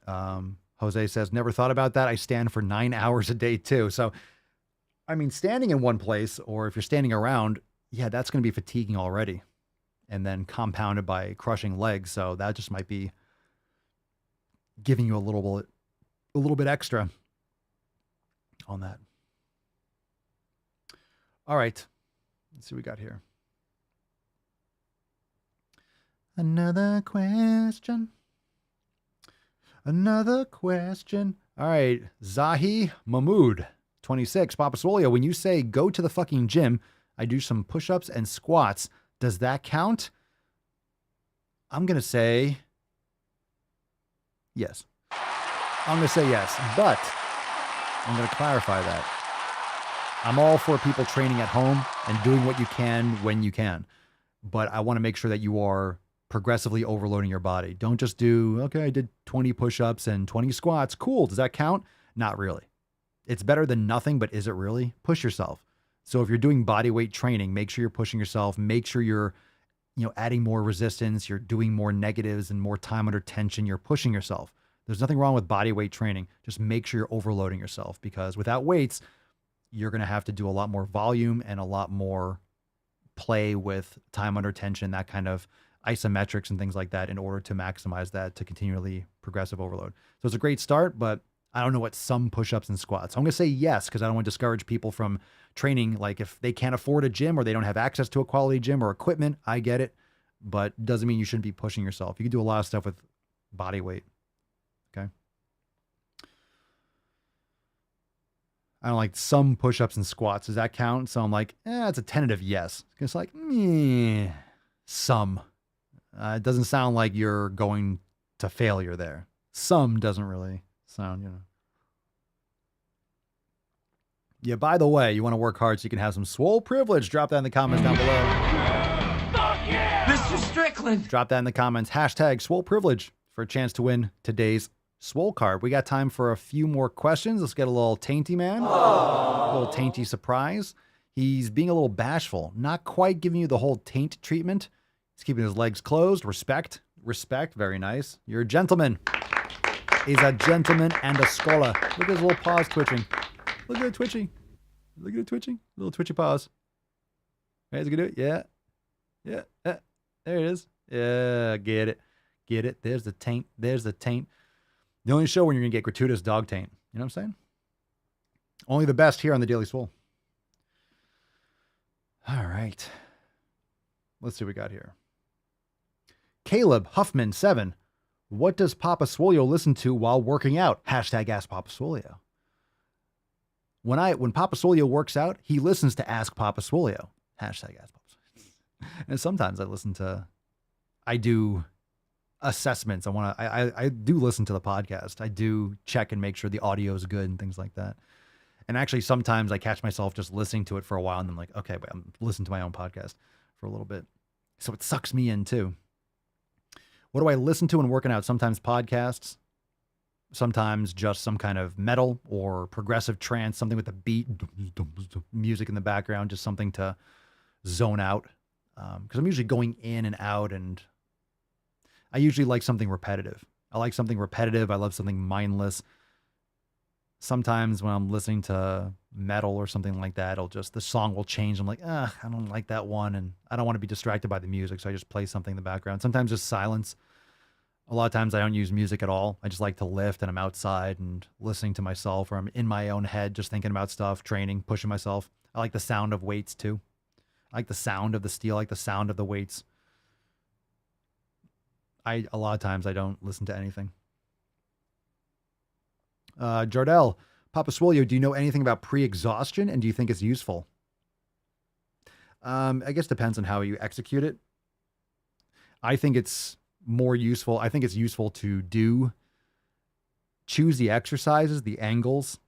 Jose says, never thought about that. I stand for 9 hours a day too. So, I mean, standing in one place, or if you're standing around, yeah, that's going to be fatiguing already. And then compounded by crushing legs. So that just might be giving you a little bit extra on that. All right. Let's see what we got here. Another question. All right. Zahi Mahmood, 26. Papa Swolio, when you say go to the fucking gym, I do some push-ups and squats. Does that count? I'm going to say yes. But I'm going to clarify that. I'm all for people training at home and doing what you can when you can. But I want to make sure that you are progressively overloading your body. Don't just do, okay, I did 20 push-ups and 20 squats. Cool. Does that count? Not really. It's better than nothing, but is it really? Push yourself. So if you're doing body weight training, make sure you're pushing yourself. Make sure you're, adding more resistance. You're doing more negatives and more time under tension. You're pushing yourself. There's nothing wrong with body weight training. Just make sure you're overloading yourself, because without weights, you're going to have to do a lot more volume and a lot more play with time under tension, that kind of isometrics and things like that, in order to maximize that, to continually progressive overload. So it's a great start, but I don't know what some push-ups and squats. I'm going to say yes, because I don't want to discourage people from training. Like if they can't afford a gym or they don't have access to a quality gym or equipment, I get it. But doesn't mean you shouldn't be pushing yourself. You can do a lot of stuff with body weight. Okay. I don't like some push-ups and squats. Does that count? So I'm like, it's a tentative yes. It's like, some. It doesn't sound like you're going to failure there. Some doesn't really sound, Yeah, by the way, you want to work hard so you can have some swole privilege. Drop that in the comments down below. Fuck yeah! Mr. Strickland! Drop that in the comments. Hashtag swole privilege for a chance to win today's swole card. We got time for a few more questions. Let's get a little tainty man. A little tainty surprise. He's being a little bashful. Not quite giving you the whole taint treatment. He's keeping his legs closed. Respect. Respect. Very nice. You're a gentleman. He's a gentleman and a scholar. Look at his little paws twitching. Look at it twitching. Look at it twitching. Little twitchy paws. Right, is it gonna do it? Yeah. Yeah. There it is. Yeah, get it. Get it. There's the taint. There's the taint. The only show when you're going to get gratuitous dog taint. You know what I'm saying? Only the best here on the Daily Swole. All right. Let's see what we got here. Caleb Huffman 7. What does Papa Swolio listen to while working out? Hashtag Ask Papa Swolio. When Papa Swolio works out, he listens to Ask Papa Swolio. Hashtag Ask Papa Swolio. And sometimes I do assessments. I do listen to the podcast. I do check and make sure the audio is good and things like that. And actually, sometimes I catch myself just listening to it for a while and I'm like, okay, wait, I'm listening to my own podcast for a little bit. So it sucks me in too. What do I listen to when working out? Sometimes podcasts, sometimes just some kind of metal or progressive trance, something with a beat, music in the background, just something to zone out. Because I'm usually going in and out, and I usually like something repetitive. I like something repetitive. I love something mindless. Sometimes when I'm listening to metal or something like that, the song will change. I'm like, I don't like that one. And I don't want to be distracted by the music. So I just play something in the background. Sometimes just silence. A lot of times I don't use music at all. I just like to lift and I'm outside and listening to myself, or I'm in my own head, just thinking about stuff, training, pushing myself. I like the sound of weights too. I like the sound of the steel. I like the sound of the weights. A lot of times I don't listen to anything. Jardel, Papa Swolio, do you know anything about pre-exhaustion and do you think it's useful? I guess it depends on how you execute it. I think it's more useful. I think it's useful to choose the exercises, the angles,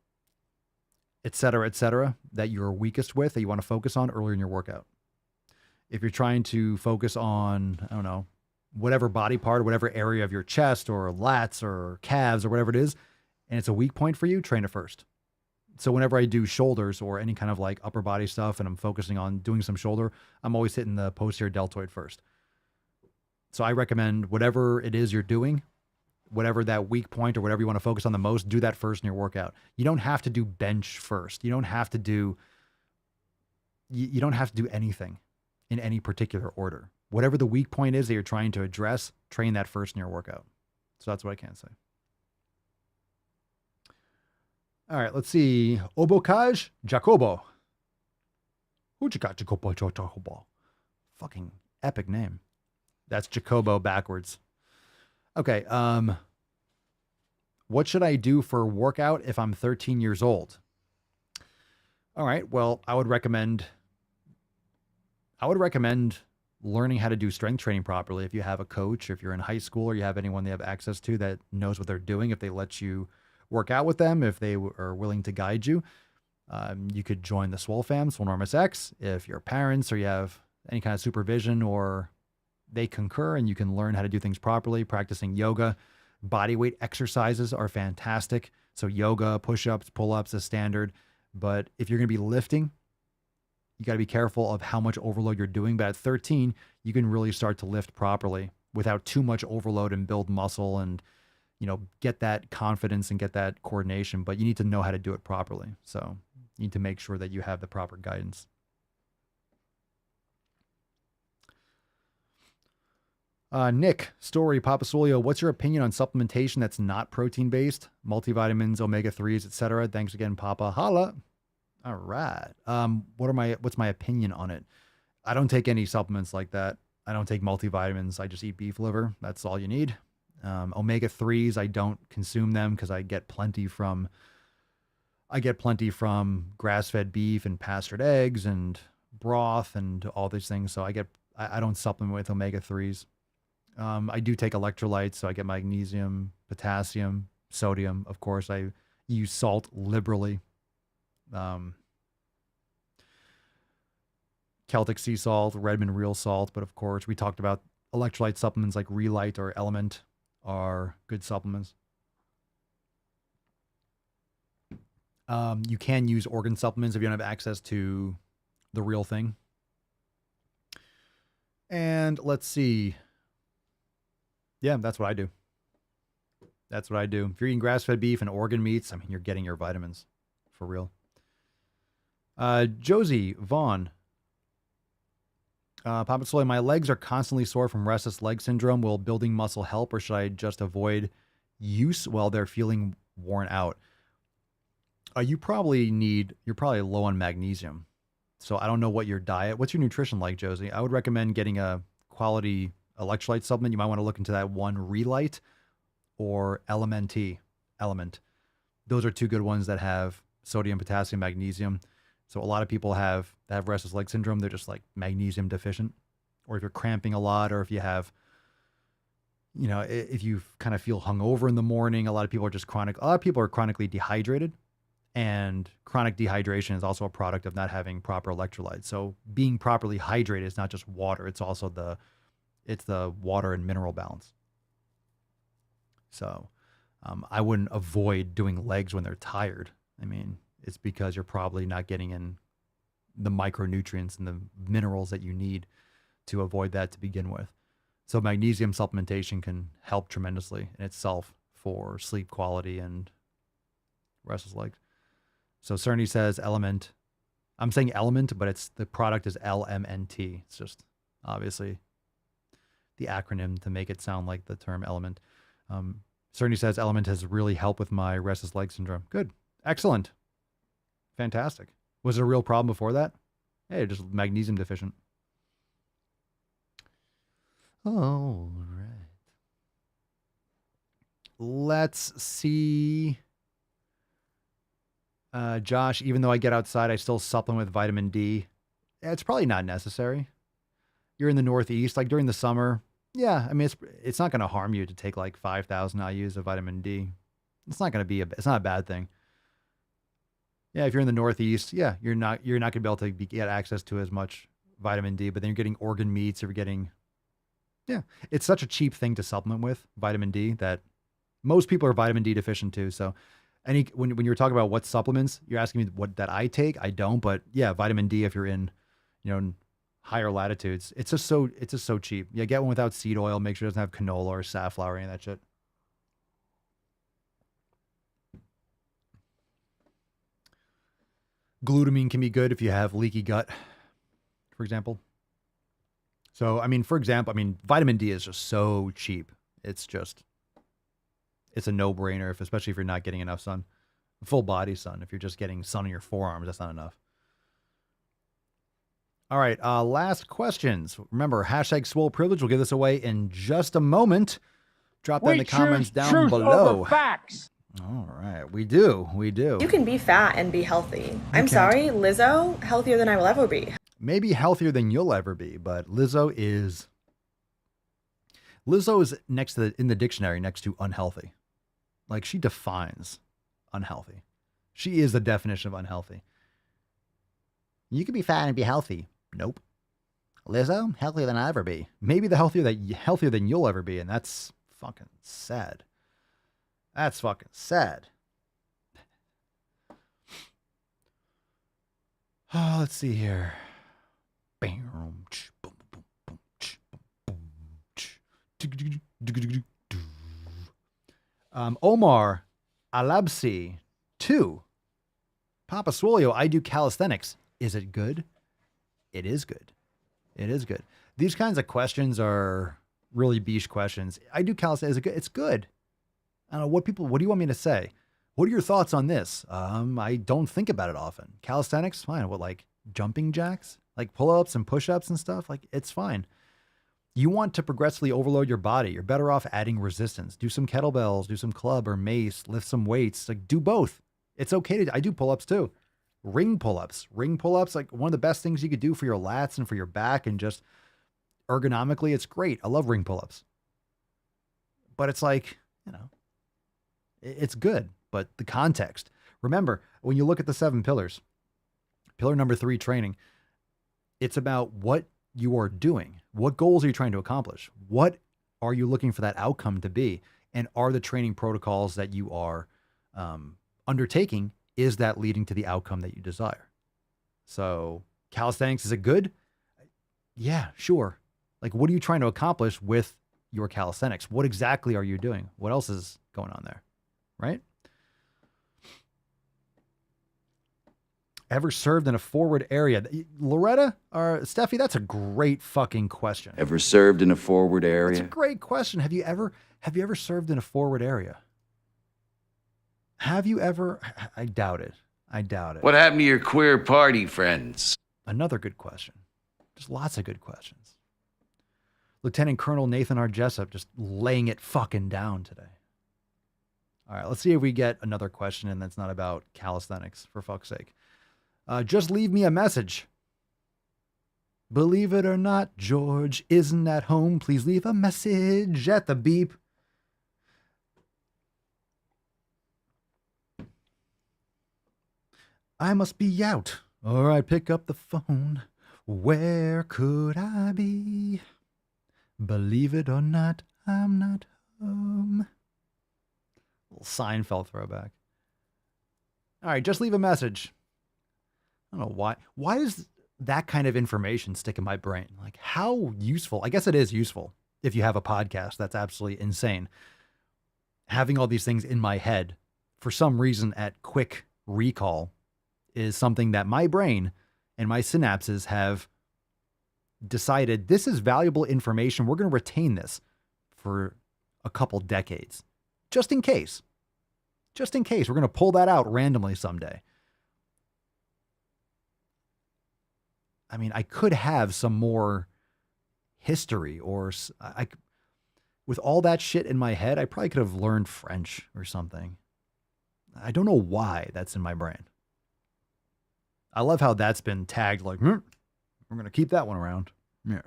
et cetera, that you're weakest with, that you want to focus on earlier in your workout. If you're trying to focus on, I don't know, whatever body part or whatever area of your chest or lats or calves or whatever it is, and it's a weak point for you, train it first. So whenever I do shoulders or any kind of like upper body stuff and I'm focusing on doing some shoulder, I'm always hitting the posterior deltoid first. So I recommend whatever it is you're doing, whatever that weak point or whatever you want to focus on the most, do that first in your workout. You don't have to do bench first. You don't have to do anything in any particular order. Whatever the weak point is that you're trying to address, train that first in your workout. So that's what I can say. All right, let's see. Obokaj Jacobo. Jacobo. Fucking epic name. That's Jacobo backwards. Okay. What should I do for workout if I'm 13 years old? All right. Well, I would recommend learning how to do strength training properly. If you have a coach, if you're in high school or you have anyone they have access to that knows what they're doing, if they let you work out with them, if they are willing to guide you, you could join the Swole fam, Swolenormous X. If you're parents or you have any kind of supervision or they concur and you can learn how to do things properly, practicing yoga, body weight exercises are fantastic. So yoga, push-ups, pull-ups is standard. But if you're going to be lifting, you got to be careful of how much overload you're doing. But at 13, you can really start to lift properly without too much overload and build muscle and, get that confidence and get that coordination. But you need to know how to do it properly. So you need to make sure that you have the proper guidance. Nick, story, Papa Swolio, what's your opinion on supplementation that's not protein-based? Multivitamins, omega-3s, etc. Thanks again, Papa. Holla. All right. What's my opinion on it? I don't take any supplements like that. I don't take multivitamins. I just eat beef liver. That's all you need. Omega-3s, I don't consume them because I get plenty from grass-fed beef and pastured eggs and broth and all these things. So I don't supplement with omega-3s. I do take electrolytes, so I get magnesium, potassium, sodium. Of course, I use salt liberally. Celtic sea salt, Redmond real salt. But of course, we talked about electrolyte supplements like Relight or Element are good supplements. You can use organ supplements if you don't have access to the real thing. And let's see. Yeah, that's what I do. That's what I do. If you're eating grass-fed beef and organ meats, I mean, you're getting your vitamins for real. Josie Vaughn. Papa Swolio, my legs are constantly sore from restless leg syndrome. Will building muscle help, or should I just avoid use while they're feeling worn out? You're probably low on magnesium. So I don't know what your diet, what's your nutrition like, Josie? I would recommend getting a quality electrolyte supplement. You might want to look into that one, Relight or Element. Those are two good ones that have sodium, potassium, magnesium. So a lot of people that have restless leg syndrome, they're just like magnesium deficient. Or if you're cramping a lot, or if you have, if you kind of feel hungover in the morning, a lot of people are chronically dehydrated. And chronic dehydration is also a product of not having proper electrolytes. So being properly hydrated is not just water, it's also the water and mineral balance. So I wouldn't avoid doing legs when they're tired. I mean, it's because you're probably not getting in the micronutrients and the minerals that you need to avoid that to begin with. So magnesium supplementation can help tremendously in itself for sleep quality and restless legs. So Cerny says Element. I'm saying Element, but the product is LMNT. It's just obviously the acronym to make it sound like the term element. Cerny says Element has really helped with my restless leg syndrome. Good. Excellent. Fantastic. Was it a real problem before that? Hey, just magnesium deficient. All right. Let's see. Josh, even though I get outside, I still supplement with vitamin D. It's probably not necessary. You're in the Northeast, like during the summer. Yeah, I mean, it's not going to harm you to take like 5,000 IUs of vitamin D. It's not a bad thing. Yeah, if you're in the Northeast, yeah, you're not going to be able to get access to as much vitamin D, but then you're getting organ meats, it's such a cheap thing to supplement with, vitamin D, that most people are vitamin D deficient too. So when you're talking about what supplements, you're asking me what that I take. I don't, but yeah, vitamin D, if you're in, higher latitudes, it's just so cheap. Yeah, get one without seed oil. Make sure it doesn't have canola or safflower or any of that shit. Glutamine can be good if you have leaky gut, for example. So, vitamin D is just so cheap. It's a no-brainer, especially if you're not getting enough sun. Full body sun. If you're just getting sun on your forearms, that's not enough. All right, last questions. Remember, hashtag Swole Privilege. We'll give this away in just a moment. Drop that in the comments down below. Over facts. All right, we do. You can be fat and be healthy. I'm sorry, Lizzo, healthier than I will ever be. Maybe healthier than you'll ever be, but Lizzo is in the dictionary next to unhealthy. Like, she defines unhealthy. She is the definition of unhealthy. You can be fat and be healthy. Nope. Lizzo, healthier than I'll ever be. Maybe healthier than you'll ever be, and that's fucking sad. That's fucking sad. Oh, let's see here. Omar Alabsi 2. Papa Swolio, I do calisthenics. Is it good? It is good. It is good. These kinds of questions are really beige questions. I do calisthenics. It's good. I don't know what do you want me to say? What are your thoughts on this? I don't think about it often. Calisthenics, fine. What, like jumping jacks, like pull-ups and push-ups and stuff? Like, it's fine. You want to progressively overload your body. You're better off adding resistance. Do some kettlebells, do some club or mace, lift some weights. Like, do both. It's okay I do pull-ups too. Ring pull-ups, like one of the best things you could do for your lats and for your back, and just ergonomically, it's great. I love ring pull-ups. But it's like, it's good. But the context, remember, when you look at the 7 pillars, pillar number 3, training, it's about what you are doing. What goals are you trying to accomplish? What are you looking for that outcome to be? And are the training protocols that you are undertaking, is that leading to the outcome that you desire? So calisthenics, is it good? Yeah, sure. Like, what are you trying to accomplish with your calisthenics? What exactly are you doing? What else is going on there? Right? Ever served in a forward area? Loretta or Steffi, that's a great fucking question. Ever served in a forward area? That's a great question. Have you ever served in a forward area? Have you ever? I doubt it. What happened to your queer party friends? Another good question. Just lots of good questions. Lieutenant Colonel Nathan R. Jessup just laying it fucking down today. All right, let's see if we get another question and that's not about calisthenics, for fuck's sake. Just leave me a message. Believe it or not, George isn't at home. Please leave a message at the beep. I must be out, or I'd pick up the phone. Where could I be? Believe it or not, I'm not home. Little Seinfeld throwback. All right, just leave a message. I don't know why. Why does that kind of information stick in my brain? Like, how useful? I guess it is useful if you have a podcast. That's absolutely insane. Having all these things in my head for some reason at quick recall is something that my brain and my synapses have decided this is valuable information. We're going to retain this for a couple decades, just in case. Just in case. We're going to pull that out randomly someday. I mean, I could have some more history, or with all that shit in my head, I probably could have learned French or something. I don't know why that's in my brain. I love how that's been tagged like, we're going to keep that one around. Yeah.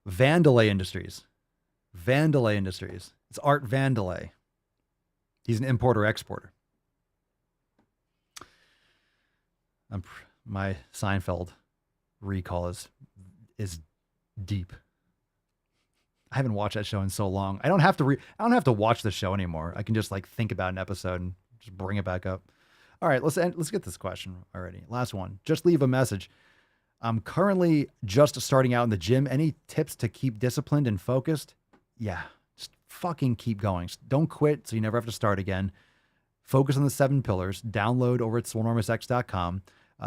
Vandelay Industries. It's Art Vandelay. He's an importer-exporter. My Seinfeld recall is deep. I haven't watched that show in so long. I don't have to watch the show anymore. I can just like think about an episode and just bring it back up. All right, let's get this question already. Last one. Just leave a message. I'm currently just starting out in the gym. Any tips to keep disciplined and focused? Yeah, just fucking keep going. Don't quit so you never have to start again. Focus on the 7 pillars. Download over at swolenormousx.com.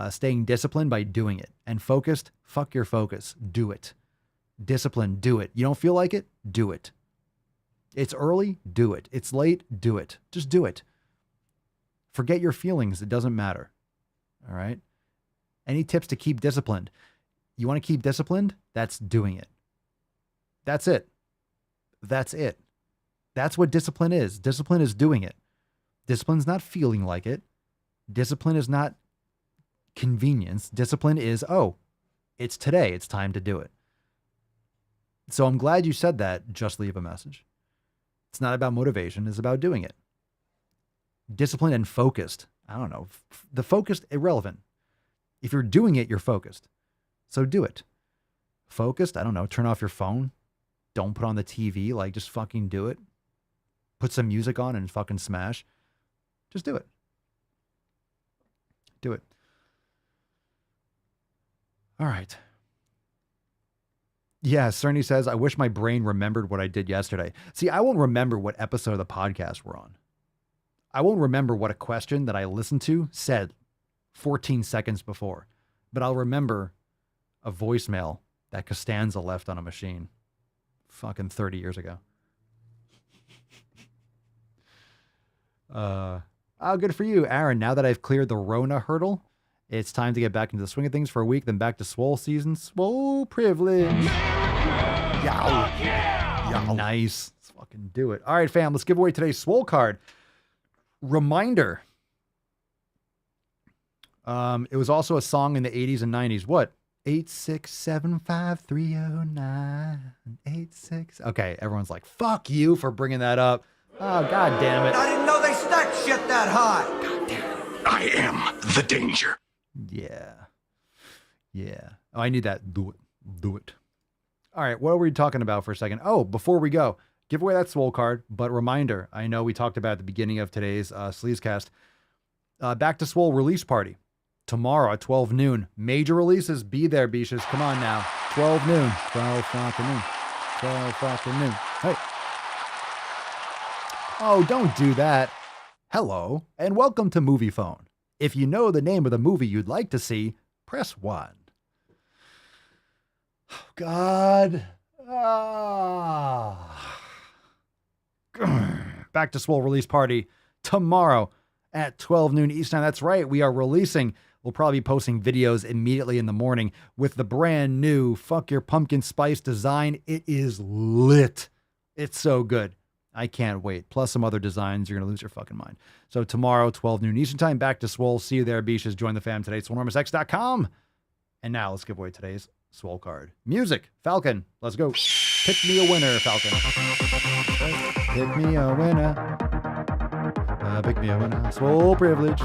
Staying disciplined by doing it. And focused, fuck your focus. Do it. Discipline, do it. You don't feel like it? Do it. It's early? Do it. It's late? Do it. Just do it. Forget your feelings. It doesn't matter. All right? Any tips to keep disciplined? You want to keep disciplined? That's doing it. That's it. That's it. That's what discipline is. Discipline is doing it. Discipline's not feeling like it. Discipline is not convenience. Discipline is, it's today. It's time to do it. So I'm glad you said that. Just leave a message. It's not about motivation. It's about doing it. Disciplined and focused. I don't know. The focused, irrelevant. If you're doing it, you're focused. So do it. Focused, I don't know. Turn off your phone. Don't put on the TV. Like, just fucking do it. Put some music on and fucking smash. Just do it. Do it. All right. Yeah, Cerny says, I wish my brain remembered what I did yesterday. See, I won't remember what episode of the podcast we're on. I won't remember what a question that I listened to said 14 seconds before, but I'll remember a voicemail that Costanza left on a machine fucking 30 years ago. Good for you, Aaron. Now that I've cleared the Rona hurdle, it's time to get back into the swing of things for a week, then back to Swole season. Swole privilege. Yow. Nice. Let's fucking do it. All right, fam, let's give away today's Swole card. Reminder. It was also a song in the 80s and 90s. What? 867530986. Okay, everyone's like, fuck you for bringing that up. Oh, god damn it. I didn't know they stacked shit that high. God damn it. I am the danger. Yeah. Oh, I need that. Do it. All right, what are we talking about for a second? Oh, before we go, give away that Swole card, but reminder, I know we talked about at the beginning of today's Sleazecast, Back to Swole release party. Tomorrow at 12 noon. Major releases. Be there, Beaches. Come on now. 12 noon. 12 fucking noon. 12 fucking noon. Hey. Oh, don't do that. Hello, and welcome to Movie Phone. If you know the name of the movie you'd like to see, press 1. Oh, God. Back to Swole release party tomorrow at 12 noon Eastern. That's right. We are releasing. We'll probably be posting videos immediately in the morning with the brand new Fuck Your Pumpkin Spice design. It is lit. It's so good. I can't wait. Plus some other designs. You're going to lose your fucking mind. So tomorrow, 12 noon Eastern time, back to Swole. See you there, Beaches. Join the fam today. SwoleNormousX.com. And now let's give away today's Swole card. Music. Falcon. Let's go. Pick me a winner, Falcon. Pick me a winner. Pick me a winner. Swole privilege.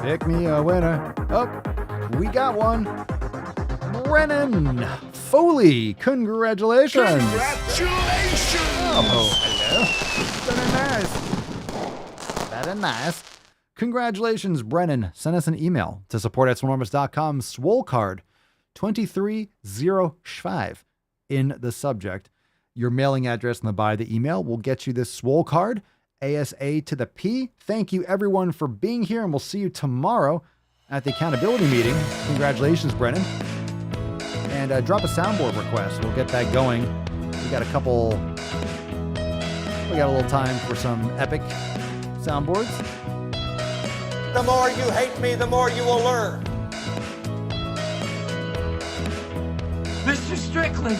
Pick me a winner. Oh, we got one. Brennan Foley. Congratulations. Congratulations. Oh, hello. Very nice. Congratulations, Brennan. Send us an email to support@swolenormous.com. Swole card 2305 in the subject. Your mailing address in the body of the email will get you this Swole card, ASA to the P. Thank you, everyone, for being here, and we'll see you tomorrow at the accountability meeting. Congratulations, Brennan. And drop a soundboard request. We'll get that going. We got a little time for some epic soundboards. The more you hate me, the more you will learn. Mr. Strickland.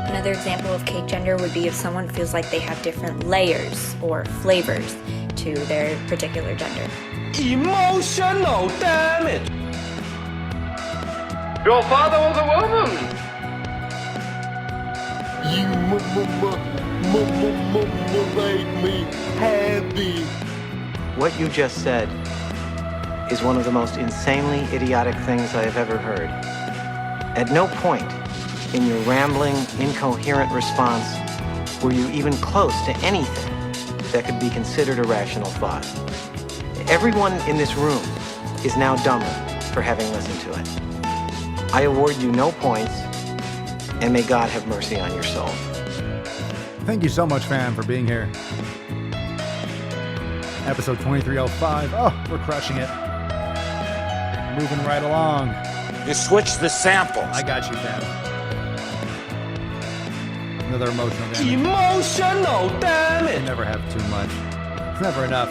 Another example of cake gender would be if someone feels like they have different layers or flavors to their particular gender. Emotional damage. Your father was a woman. You made me happy. What you just said is one of the most insanely idiotic things I have ever heard. At no point in your rambling, incoherent response were you even close to anything that could be considered a rational thought. Everyone in this room is now dumber for having listened to it. I award you no points, and may God have mercy on your soul. Thank you so much, fam, for being here. Episode 2305. Oh, we're crushing it. Moving right along. You switched the samples. I got you, fam. Another emotional damage. Emotional damage. You never have too much. It's never enough.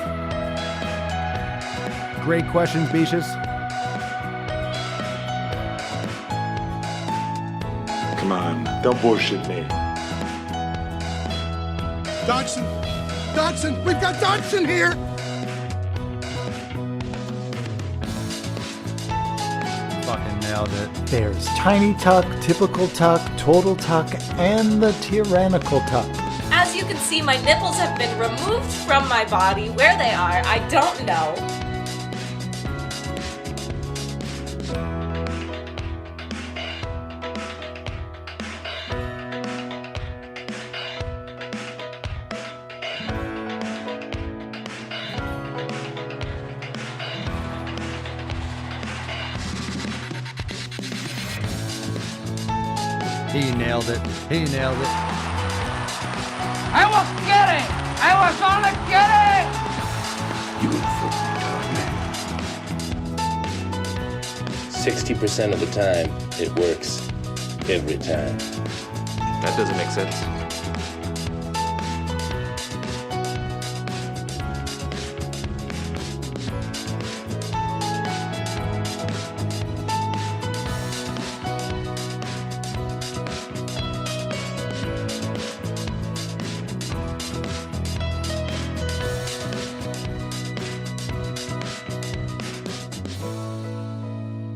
Great questions, Beaches. Come on, don't bullshit me. Dodson! We've got Dodson here! Fucking nailed it. There's tiny tuck, typical tuck, total tuck, and the tyrannical tuck. As you can see, my nipples have been removed from my body. Where they are, I don't know. He nailed it. He nailed it. I was kidding! I was only kidding! You 60% of the time, it works every time. That doesn't make sense.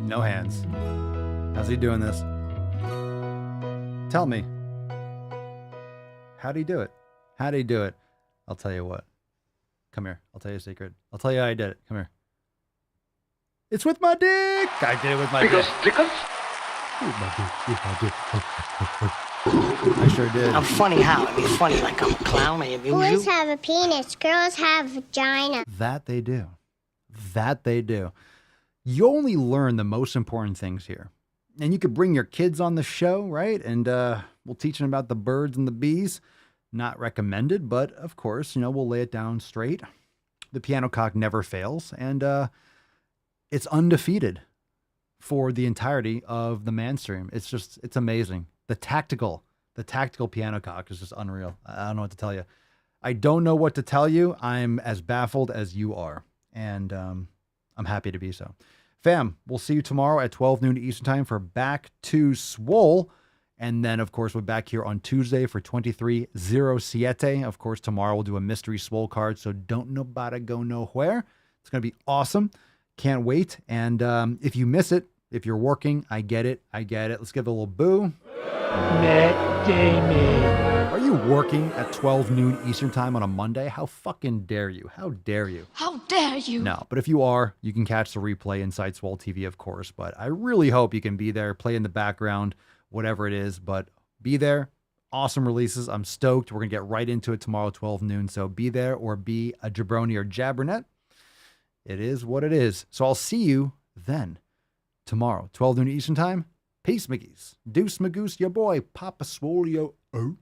No hands. How's he doing this? Tell me. How'd he do it? How'd he do it? I'll tell you what. Come here. I'll tell you a secret. I'll tell you how I did it. Come here. It's with my dick. I did it with my dick. I sure did. I'm funny how? I mean, funny like I'm a clown. I amuse you. Boys have a penis. Girls have vagina. That they do. That they do. You only learn the most important things here. And you could bring your kids on the show, right? And we'll teach them about the birds and the bees. Not recommended, but of course, we'll lay it down straight. The piano cock never fails. And it's undefeated for the entirety of the Manstream. It's amazing. The tactical piano cock is just unreal. I don't know what to tell you. I don't know what to tell you. I'm as baffled as you are. And I'm happy to be so. Fam, we'll see you tomorrow at 12 noon Eastern time for Back to Swole. And then, of course, we're back here on Tuesday for 2307. Of course, tomorrow we'll do a mystery Swole card, so don't nobody go nowhere. It's going to be awesome. Can't wait. And if you miss it, if you're working, I get it. Let's give it a little boo. Matt Damon. Are you working at 12 noon Eastern time on a Monday? How fucking dare you? How dare you? How dare you? No, but if you are, you can catch the replay inside Swole TV, of course. But I really hope you can be there, play in the background, whatever it is. But be there. Awesome releases. I'm stoked. We're going to get right into it tomorrow, 12 noon. So be there or be a jabroni or jabbernet. It is what it is. So I'll see you then tomorrow, 12 noon Eastern time. Peace, Miggies. Deuce Magoose, your boy, Papa Swolio. Oh.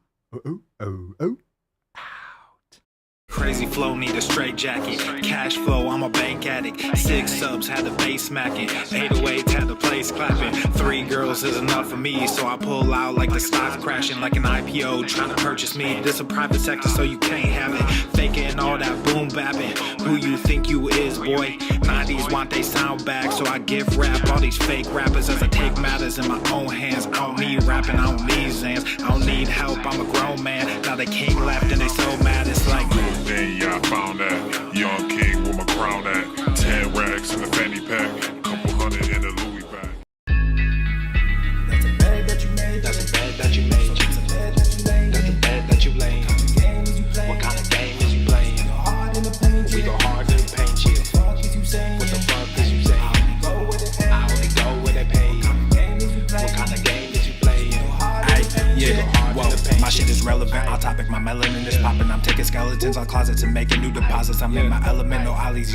Crazy flow, need a straight jacket. Cash flow, I'm a bank addict. 6 subs, had the bass smacking. 808, had the place clapping. 3 girls is enough for me, so I pull out like the stock crashing, like an IPO trying to purchase me. This a private sector, so you can't have it. Faking all that boom bapping. Who you think you is, boy? 90s want they sound back, so I gift rap all these fake rappers as I take matters in my own hands. I don't need rapping, I don't need Zans. I don't need help, I'm a grown man. Now they king left and they so mad, it's like. Then yeah, I found that young king with my crown at 10 racks in the fanny pack, couple hundred in the Louis bag. That's a bed that you made. That's a bed that you made. That's a bed that you laid. That's a bed that you laid. What kind of game is you playing? We go hard in the paint, yeah. What the fuck is you saying? I only go where they pay. What kind of game is you playing? Yeah, whoa, my shit is relevant. On topic, my melanin is popping. I'm taking skeletons on closets and making new deposits. I'm in my element, no ollies.